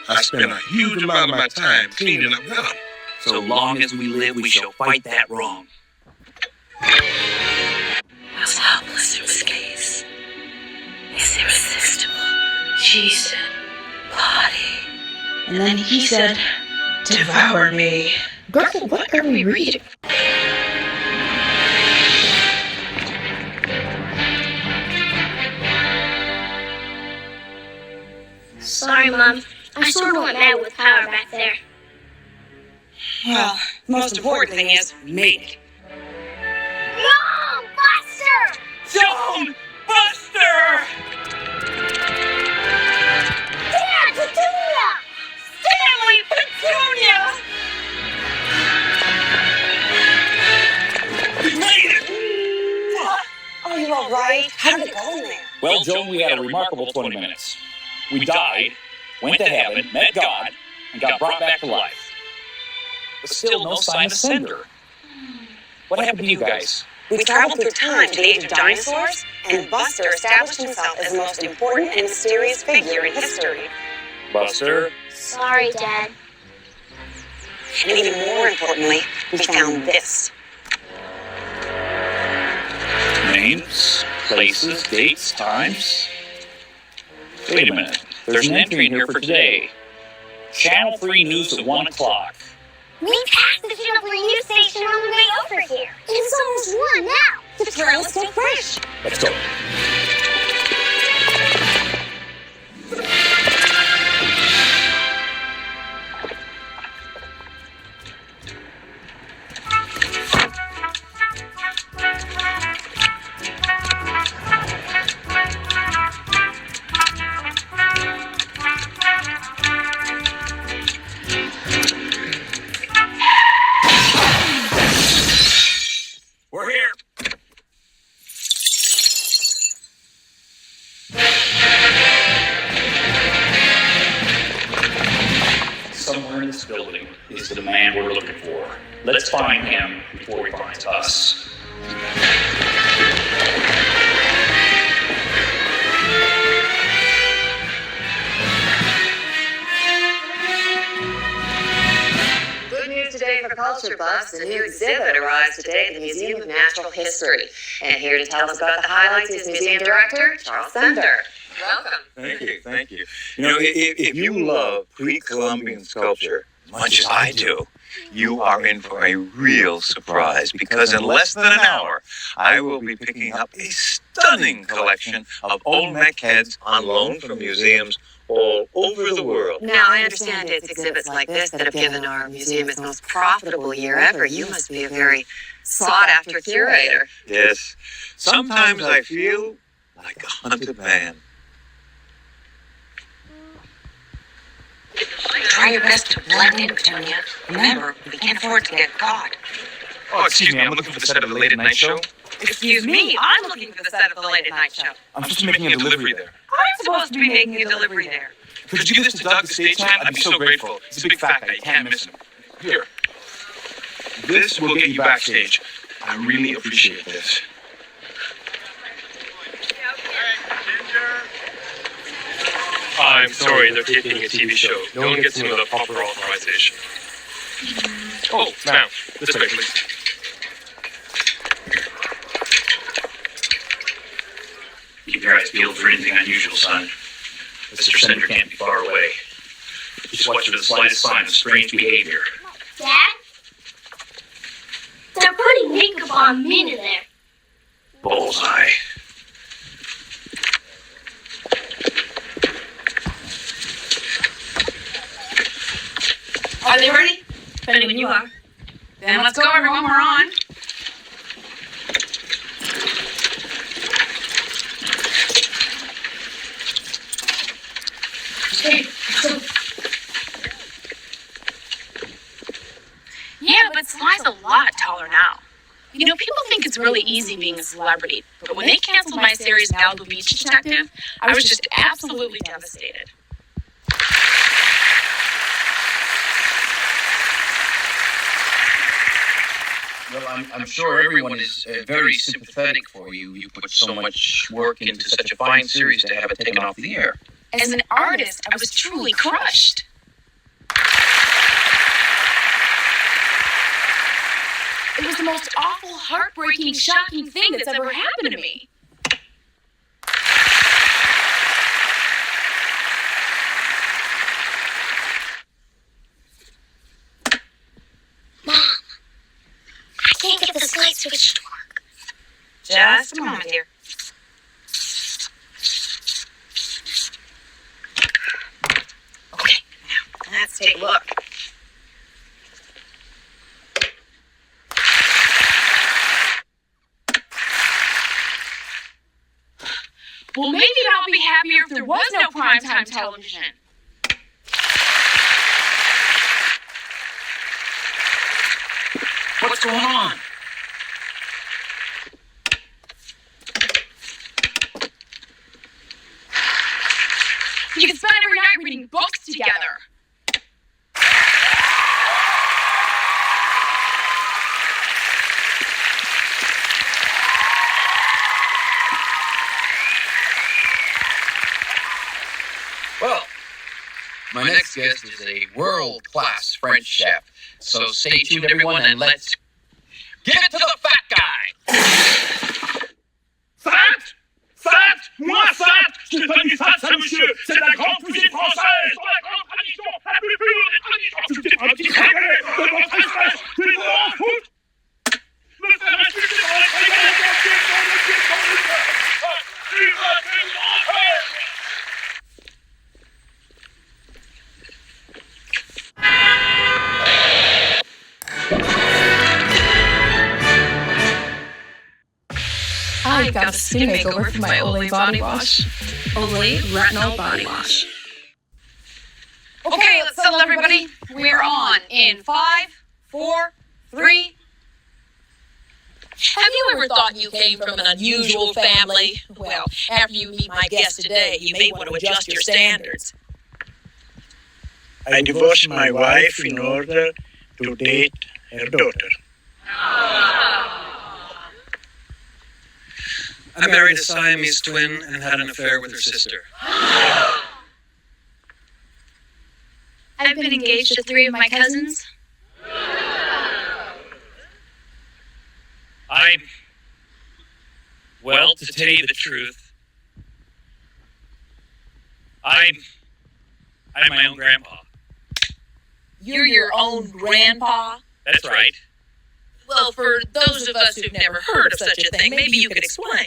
I spend a huge amount of my time cleaning up gum. So long as we live, we shall fight that wrong. I was helpless in this case. It's irresistible. She said, body. And then he said, Devour me. Girl, what are we reading? Sorry, Mom. I sort of went mad with power back there. Well, the most important thing is, we made it. No! Buster! Don't! Buster! Dad, Petunia! Stanley, Petunia! We made it! What? Are you all right? How did it go in there? Well, Joan, we had a remarkable 20 minutes. We died, went to heaven, met God, and got brought back to life. But still no sign of Cinder. What happened to you guys? We traveled through time to the age of dinosaurs, and Buster established himself as the most important and mysterious figure in history. Buster? Sorry, Dad. And even more importantly, we found this. Names, places, dates, times. Wait a minute. There's an entry in here for today. Channel 3 News at 1 o'clock. We passed the Channel 3 news station on the way over here. It's almost 1 now. The trail is still fresh. Let's go. this building is the man we're looking for. Let's find him before he finds us. Good news today for culture buffs. A new exhibit arrives today at the Museum of Natural History. And here to tell us about the highlights is Museum Director Charles Sender. Welcome. Thank you. You know, if you love pre-Columbian sculpture as much as I do, you are in for a real surprise, because in less than an hour, I will be picking up a stunning collection of Olmec heads on loan from museums all over the world. Now, I understand it's exhibits like this that have given our museum its most profitable year ever. You must be a very sought-after curator. Yes. Sometimes I feel like a hunted man. Try your best to blend in, Petunia. Remember, we can't afford to get caught. Oh, excuse me, I'm looking for the set of the Late at Night show. Excuse me, I'm looking for the set of the Late at Night show. I'm just making a delivery there. I'm supposed to be making a delivery there. Could you give this to Doug, the stage hand? I'd be so grateful. He's a big fat guy, you can't miss him. Here. This will get you backstage. I really appreciate this. I'm sorry, they're taping a TV show. No one gets into the proper authorization. Oh, ma'am, this way, please. Keep your eyes peeled for anything unusual, son. Mr. Sender can't be far away. Just watch for the slightest sign of strange behavior. Dad? They're putting makeup on me in there. Bullseye. Are they ready? Ready when you are. Then let's go, everyone. We're on. Hey, yeah, but Sly's a lot taller now. You know, people think it's really easy being a celebrity, but when they canceled my series Malibu Beach Detective, I was just absolutely devastated. Well, I'm sure everyone is very sympathetic for you. You put so much work into such a fine series to have it taken off the air. As an artist, I was truly crushed. It was the most awful, heartbreaking, shocking thing that's ever happened to me. Mom, I can't get this light switch to work. Just a moment, dear. Okay, now, let's take a look. Well, maybe I'll be happier if there was no primetime television. What's going on? You can spend every night reading books together. Well, my next guest is a world-class French chef. So stay tuned, everyone, and let's give it to the fat guy! Fat! Fat! Moi fat! Je n'ai pas dit fat, ça, monsieur! C'est la grande cuisine française! La grande tradition, la plus pure des traditions! Je t'ai pas dit régalé de votre espèce! Tu es en foot! Le faire insulter dans la régalée dans le pied, dans le pied, dans le pied! Tu vas te l'enfer! I got a skin makeover for my Olay body wash. Olay Retinol Body Wash. Okay, let's settle everybody. We're on in 5, 4, 3. Have you ever thought you came from an unusual family? Well, after you meet my guest today, you may want to adjust your standards. I divorced my wife in order to date her daughter. I married a Siamese twin and had an affair with her sister. I've been engaged to 3 of my cousins. Well, to tell you the truth, I'm my own grandpa. You're your own grandpa? That's right. Well, for those of us who've never heard of such a thing, maybe you could explain.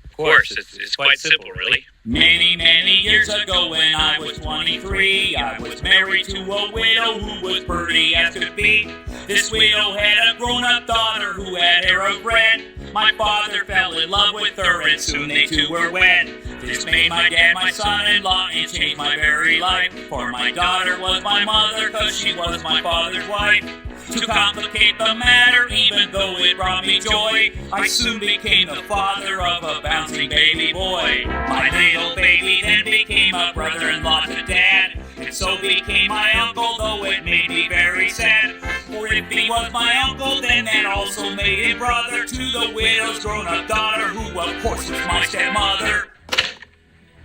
Of course, it's quite simple, really. Many, many years ago when I was 23, I was married to a widow who was pretty as could be. This widow had a grown-up daughter who had hair of red. My father fell in love with her and soon they two were wed. This made my dad my son-in-law and changed my very life. For my daughter was my mother cause she was my father's wife. To complicate the matter, even though it brought me joy, I soon became the father of a bouncing baby boy. My little baby then became a brother-in-law to Dad, and so became my uncle, though it made me very sad. For if he was my uncle, then that also made him brother to the widow's grown-up daughter, who of course was my stepmother.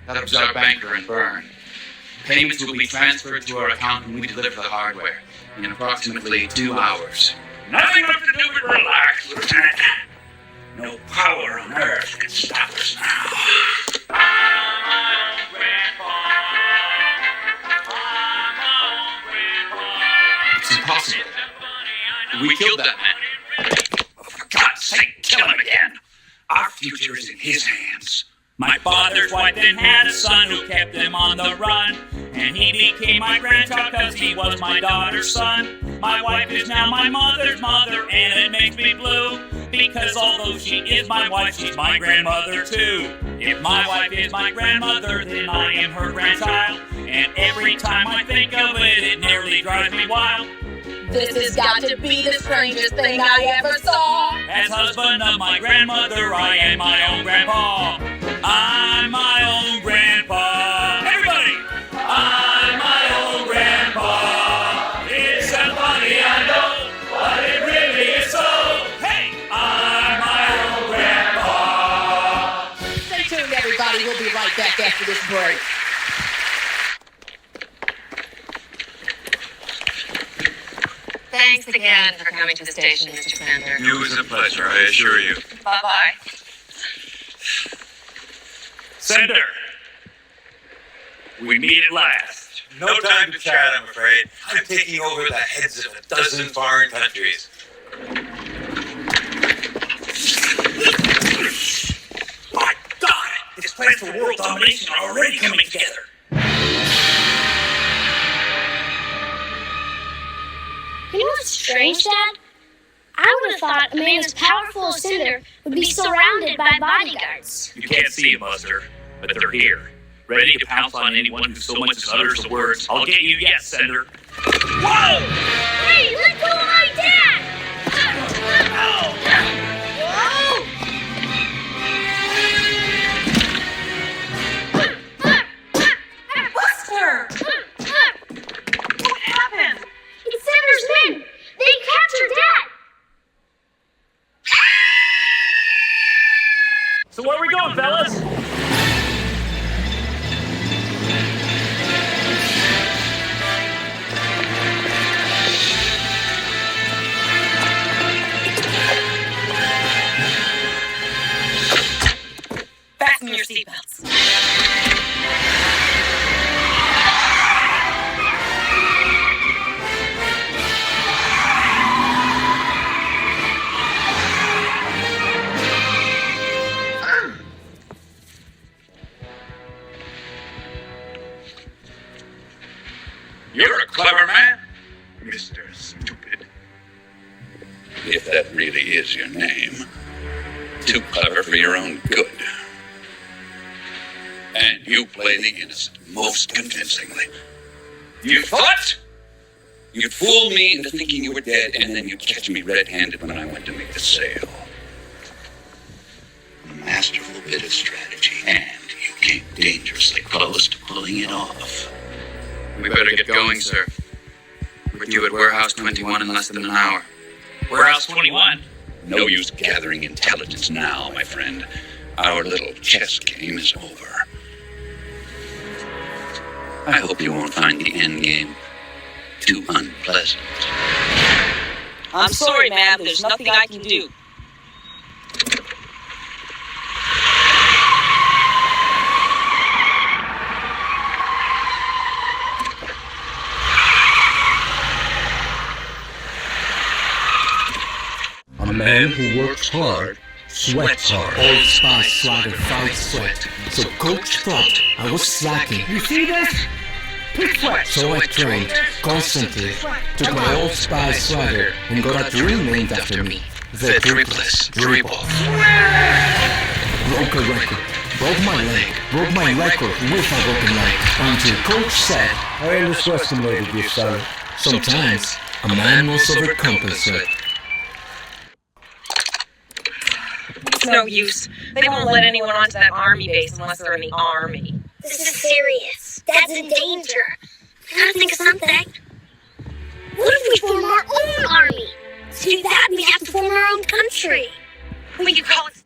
That was our banker in Bern. Payments will be transferred to our account when we deliver the hardware in approximately 2 hours. Nothing left to do but relax, Lieutenant. No power on Earth can stop us now. It's impossible. We killed that man. For God's sake, kill him again. Our future is in his hands. My father's wife then had a son who kept him on the run, and he became my grandchild cause he was my daughter's son. My wife is now my mother's mother, and it makes me blue, because although she is my wife, she's my grandmother too. If my wife is my grandmother, then I am her grandchild, and every time I think of it, it nearly drives me wild. This has got to be the strangest thing I ever saw. As husband of my grandmother, I am my own grandpa. I'm my own grandpa. Everybody! I'm my own grandpa. It's so funny, I know, but it really is so. Hey! I'm my own grandpa. Stay tuned, everybody. We'll be right back after this break. Thanks again for coming to the station, Mr. Sender. It was a pleasure, I assure you. Bye-bye. Sender! We meet at last. No time to chat, I'm afraid. I'm taking over the heads of a dozen foreign countries. My God! His plans for world domination are already coming together. You know what's strange, Dad? I would have thought a man as powerful as Cinder would be surrounded by bodyguards. You can't see them, Buster, but they're here, ready to pounce on anyone who so much as utters the words, "I'll get you yet, Sender." Whoa! Hey, let go of my dad! Buster! What happened? It's Cinder's men! They captured Dad! So where are we going, fellas? Fasten your seatbelts. You're a clever man, Mr. Stupid. If that really is your name. Too clever for your own good. And you play the innocent most convincingly. You thought you'd fool me into thinking you were dead, and then you'd catch me red-handed when I went to make the sale. A masterful bit of strategy, and you came dangerously close to pulling it off. We better get going, sir. We're due at Warehouse 21 in less than an hour. Warehouse 21? No use gathering intelligence now, my friend. Our little chess game is over. I hope you won't find the end game too unpleasant. I'm sorry, ma'am. There's nothing I can do. A man who works hard, sweats hard. Old Spice swagger fights sweat. So Coach thought I was slacking. You see this? Pick sweat. So I trained constantly, took my Old Spice swagger and got a drill named after me. The Dribless Dribble. Broke a record, broke my leg, broke my record with a broken leg. Until Coach said, I underestimated you, son. Sometimes a man must overcompensate. It's no use. They won't let anyone onto that army base unless they're in the army. This is serious. Dad's in danger. I gotta think of something. What if we form our own army? To do that, we have to form our own country. We could call it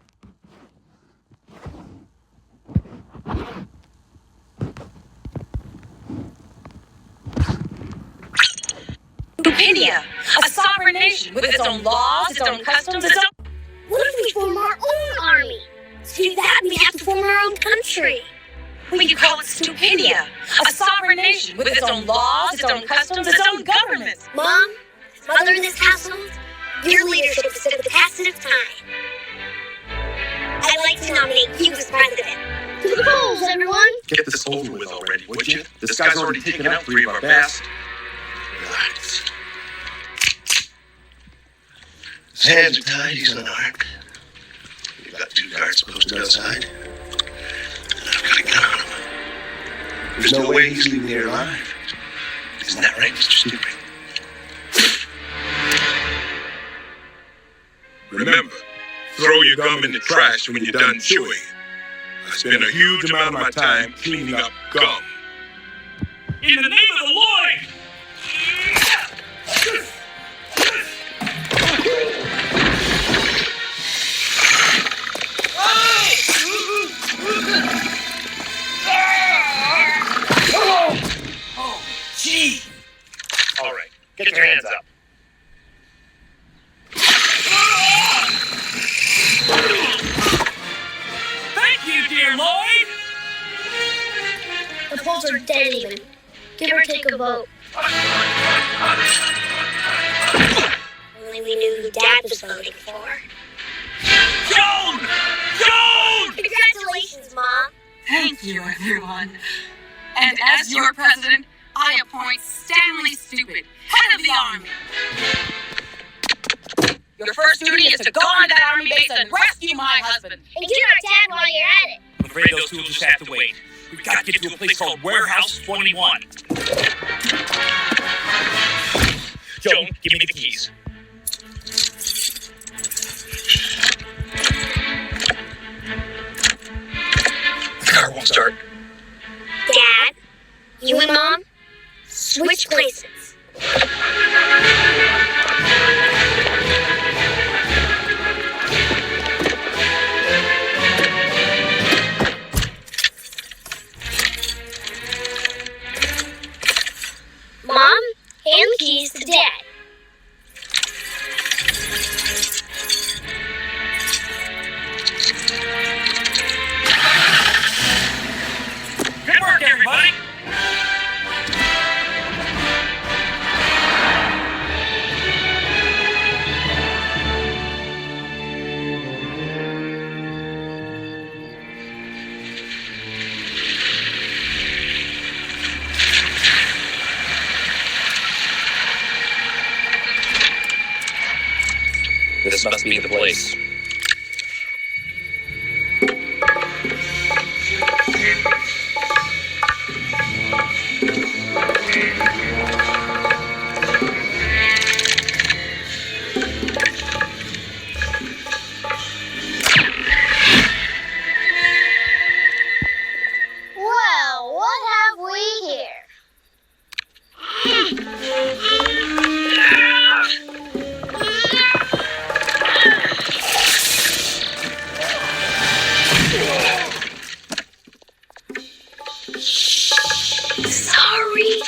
Stupidia, a sovereign nation with its own laws, its own customs, its own... What if we form our own army? To do that, we have to form our own country. We could call it Stupidia, a sovereign nation with its own laws, its own customs, its own government. Mom, mother in this household, your leadership has stood the test of time. I'd like to nominate you as president. To the polls, everyone! Get this over with already, would you? This guy's already taken out 3 of our best. Relax. His hands are tied, he's unarmed. We've got 2 guards posted outside. And I've got a gun on him. There's no way he's leaving here alive. Isn't that right, Mr. Stupid? Remember, throw your gum in the trash when you're done chewing. I spend a huge amount of my time cleaning up gum. In the name of the Lord! Oh, gee! All right, get your hands up. Thank you, dear Lloyd! The polls are dead even. Give or take a vote. Only we knew who Dad was voting for. Joan! Joan! Congratulations, Mom. Thank you, everyone. And as your president, I appoint Stanley Stupid, head of the army. Your first duty is to go onto that army base and rescue my husband. And get our dad while you're at it. I'm afraid those 2 will just have to wait. We've got to get to a place called Warehouse 21. Joan, give me the keys. The car won't start. Dad, you and Mom, switch places. Mom, hand the keys to Dad. Good work, everybody! This must be the place. Well, what have we here? Sorry.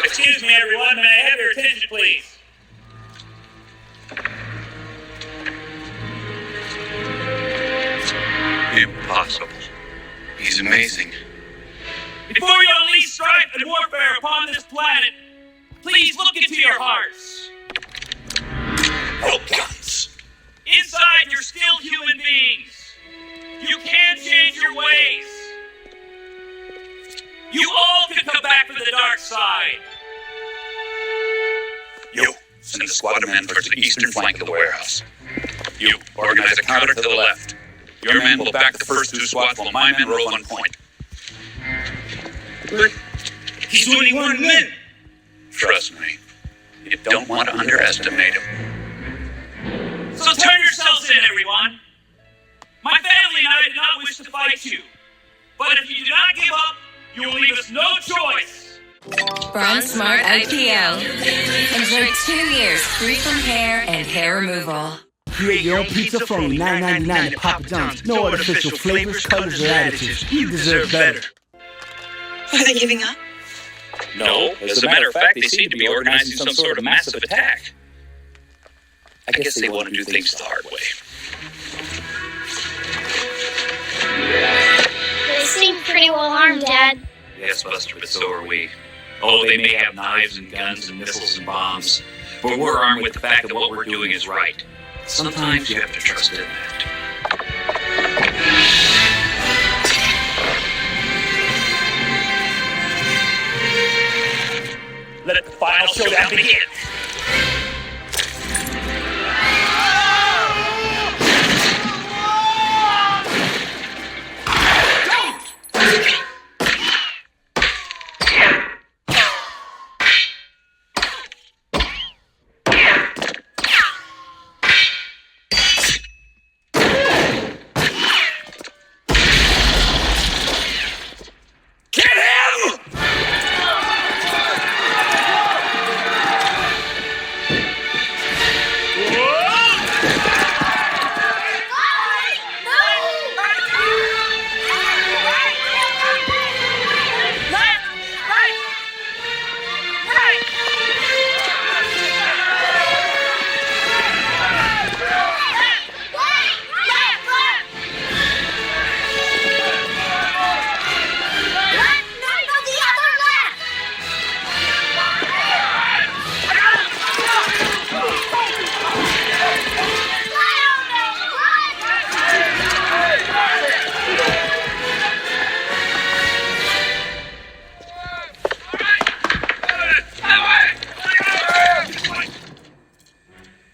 Excuse me, everyone. May I have your attention, please? Impossible. He's amazing. Before you unleash strife and warfare upon this planet, please look into your hearts. No guns. Inside, you're still human beings. You can change your ways. You all can come back from the dark side. You, send a squad of men towards the eastern flank of the warehouse. You, organize a counter to the left. Your men will back the first two squads while my men roll on point. But he's only one man. Trust me, you don't want to underestimate him. So turn yourselves in, everyone. My family and I did not wish to fight you. But if you do not give up, you will leave us no choice. Bronze Smart IPL. Enjoy 2 years free from hair and hair removal. Create your own pizza for only $9.99 at Papa John's. No artificial flavors, colors, or additives. You deserve better. Are they giving up? No, as a matter of fact, they seem to be organizing some sort of massive attack. I guess they want to do things the hard way. They seem pretty well armed, Dad. Yes, Buster, but so are we. Oh, they may have knives and guns and missiles and bombs, but we're armed with the fact that what we're doing is right. Sometimes you have to trust in that. Let the final showdown begin.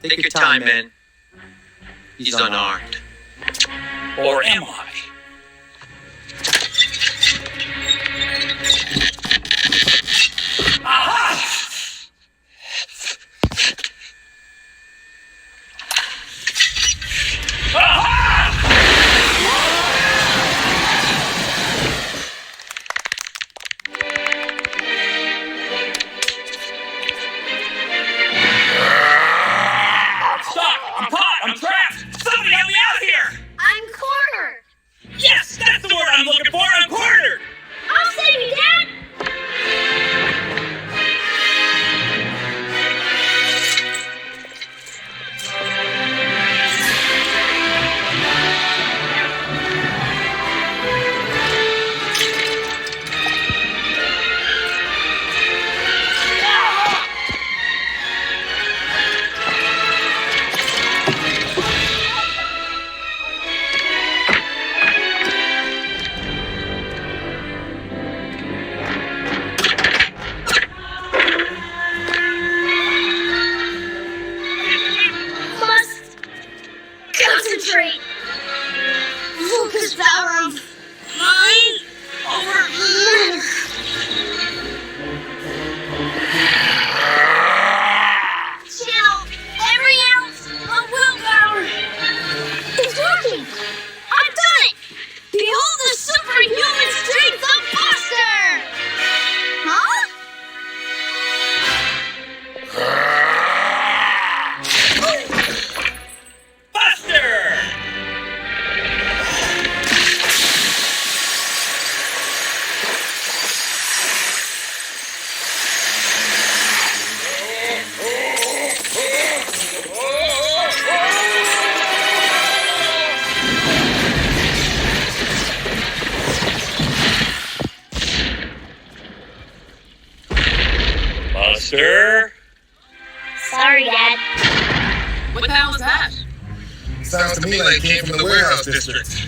Take your time, men. He's unarmed. Or am I? Buster? Sorry, Dad. What the hell is that? Sounds to me like it came from the warehouse district.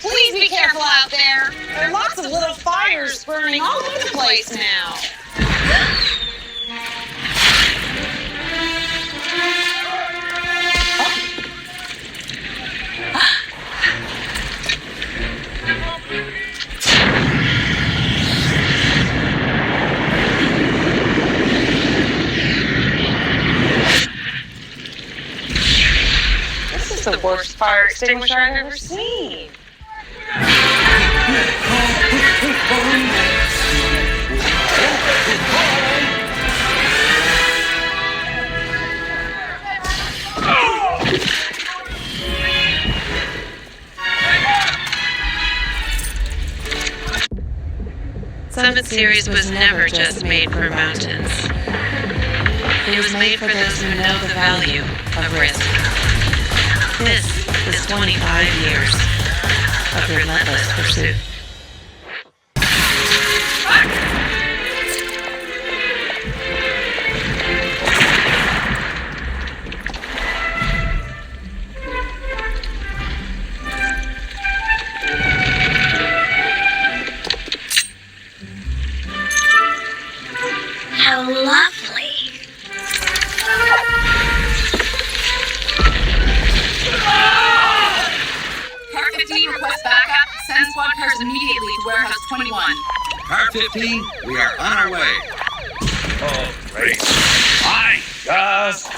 Please be careful out there. There are lots of little fires burning all over the place now. This is the worst fire extinguisher I've ever seen. Summit Series was never just made for mountains. It was made for those who know the value of risk. This is 25 years of relentless pursuit. How lovely. Car 15 requests backup. Send squad cars immediately to Warehouse 21. Car 15, we are on our way. Oh, great. Hi, guys.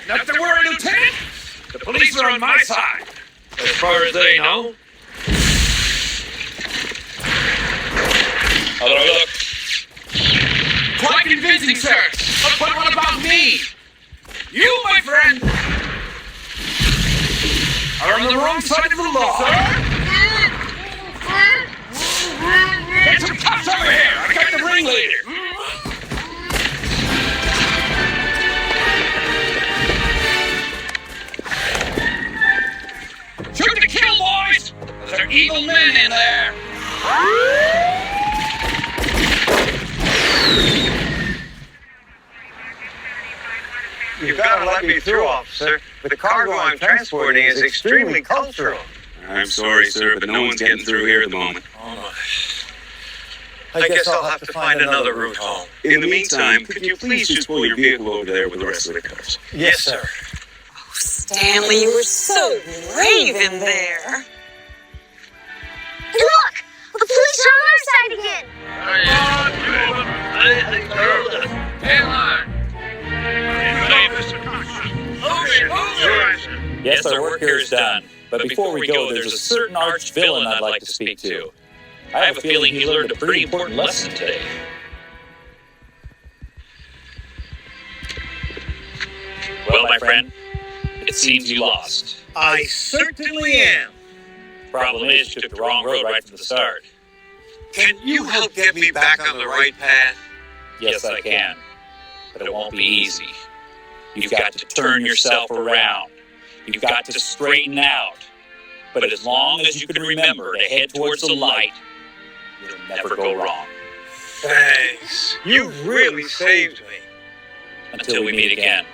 Not to worry, Lieutenant. The police are on my side. As far as they know. How do I look? Quite convincing, sir. But what about me? You, my friend, are on the wrong side of the law. Sir? Get some cops over here. I got the ringleader. Shoot to kill, boys! There are evil men in there! You've got to let me through, officer. The cargo I'm transporting is extremely cultural. I'm sorry, sir, but no one's getting through here at the moment. I guess I'll have to find another route home. In the meantime, could you please just pull your vehicle over there with the rest of the cars? Yes, sir. Stanley, you were so brave in there. And look! The police are on our side again! Yes, our work here is done. But before we go, there's a certain arch-villain I'd like to speak to. I have a feeling he learned a pretty important lesson today. Well, my friend, it seems you lost. I certainly am. Problem is, you took the wrong road right from the start. Can you help get me back on the right path? Yes, I can. But it won't be easy. You've got to turn yourself around. You've got to straighten out. But as long as you can remember to head towards the light, you'll never go wrong. Thanks. You've really saved me. Until we meet again.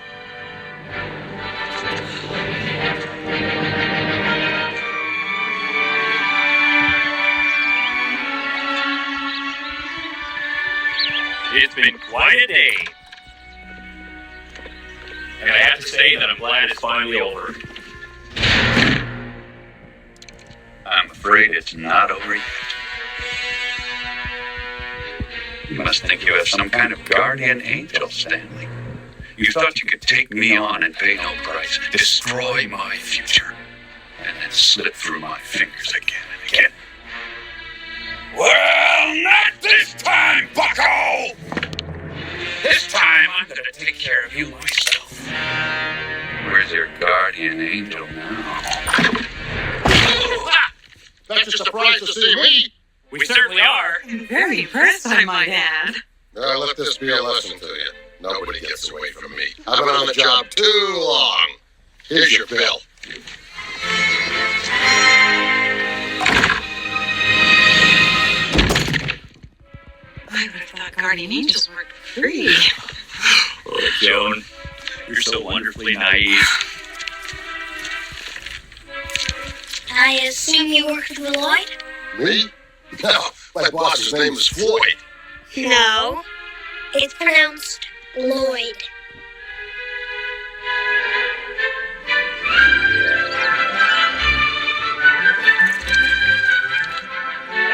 It's been quite a day. And I have to say that I'm glad it's finally over. I'm afraid it's not over yet. You must think you have some kind of guardian angel, Stanley. You thought you could take me on and pay no price, destroy my future, and then slip through my fingers again and again. Well, not this time, bucko! This time, I'm gonna take care of you myself. Where's your guardian angel now? That's just a surprise to see me. We certainly are. And very impressed, I might add. Now let this be a lesson to you. Nobody gets away from me. I've been on the job too long. Here's your bill. I would have thought guardian angels worked free. Oh, Joan, you're so wonderfully naive. I assume you worked with Lloyd? Me? No, my boss's name is Floyd. No. It's pronounced Lloyd.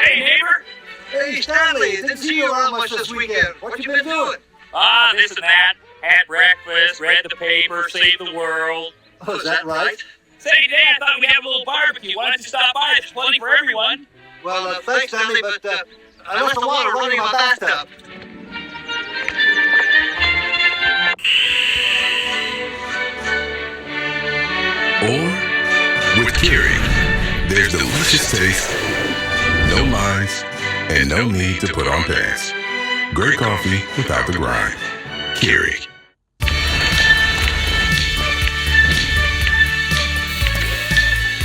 Hey, neighbor. Hey, Stanley, didn't see you around much this weekend. What you been doing? This and that. Had breakfast, read the paper, saved the world. Oh, is that right? Say, Dad, I thought we'd have a little barbecue. Why don't you stop by? There's plenty for everyone. Well, thanks, Stanley, but I left the water running in my bathtub. Or with Keurig, there's delicious taste, no lines, and no need to put on pants. Great coffee without the grind. Keurig.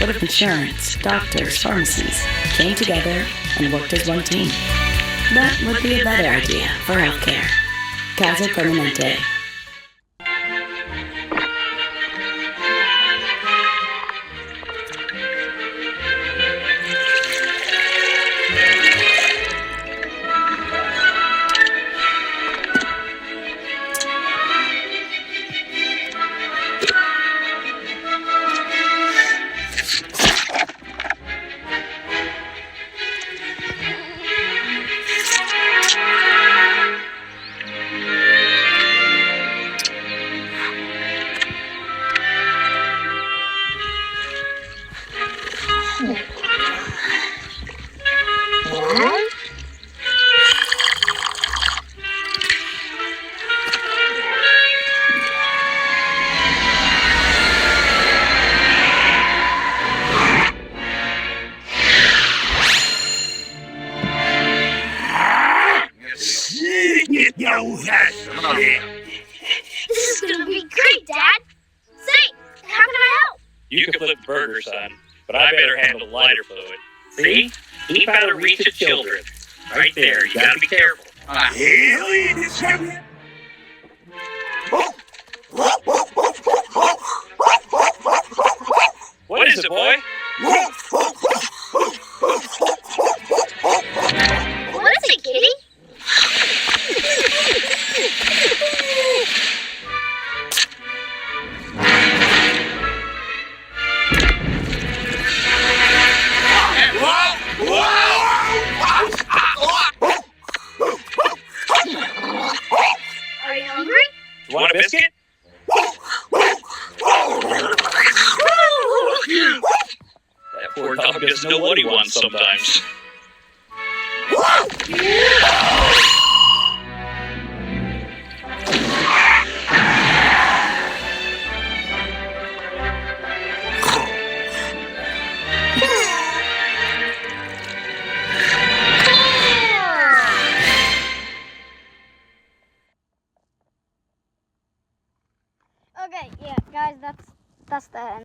What if insurance, doctors, pharmacies came together and worked as one team? That would be a better idea for healthcare. Kaiser Permanente. This is gonna be great, Dad. Say, how can I help? You can flip burgers, son, but I better handle lighter fluid. See? Keep out of reach of children. Right there. You gotta be careful. What is it, boy? What is it, kitty? Are you hungry? You want a biscuit? That poor dog doesn't know what he wants sometimes. Okay, yeah, guys, that's the end.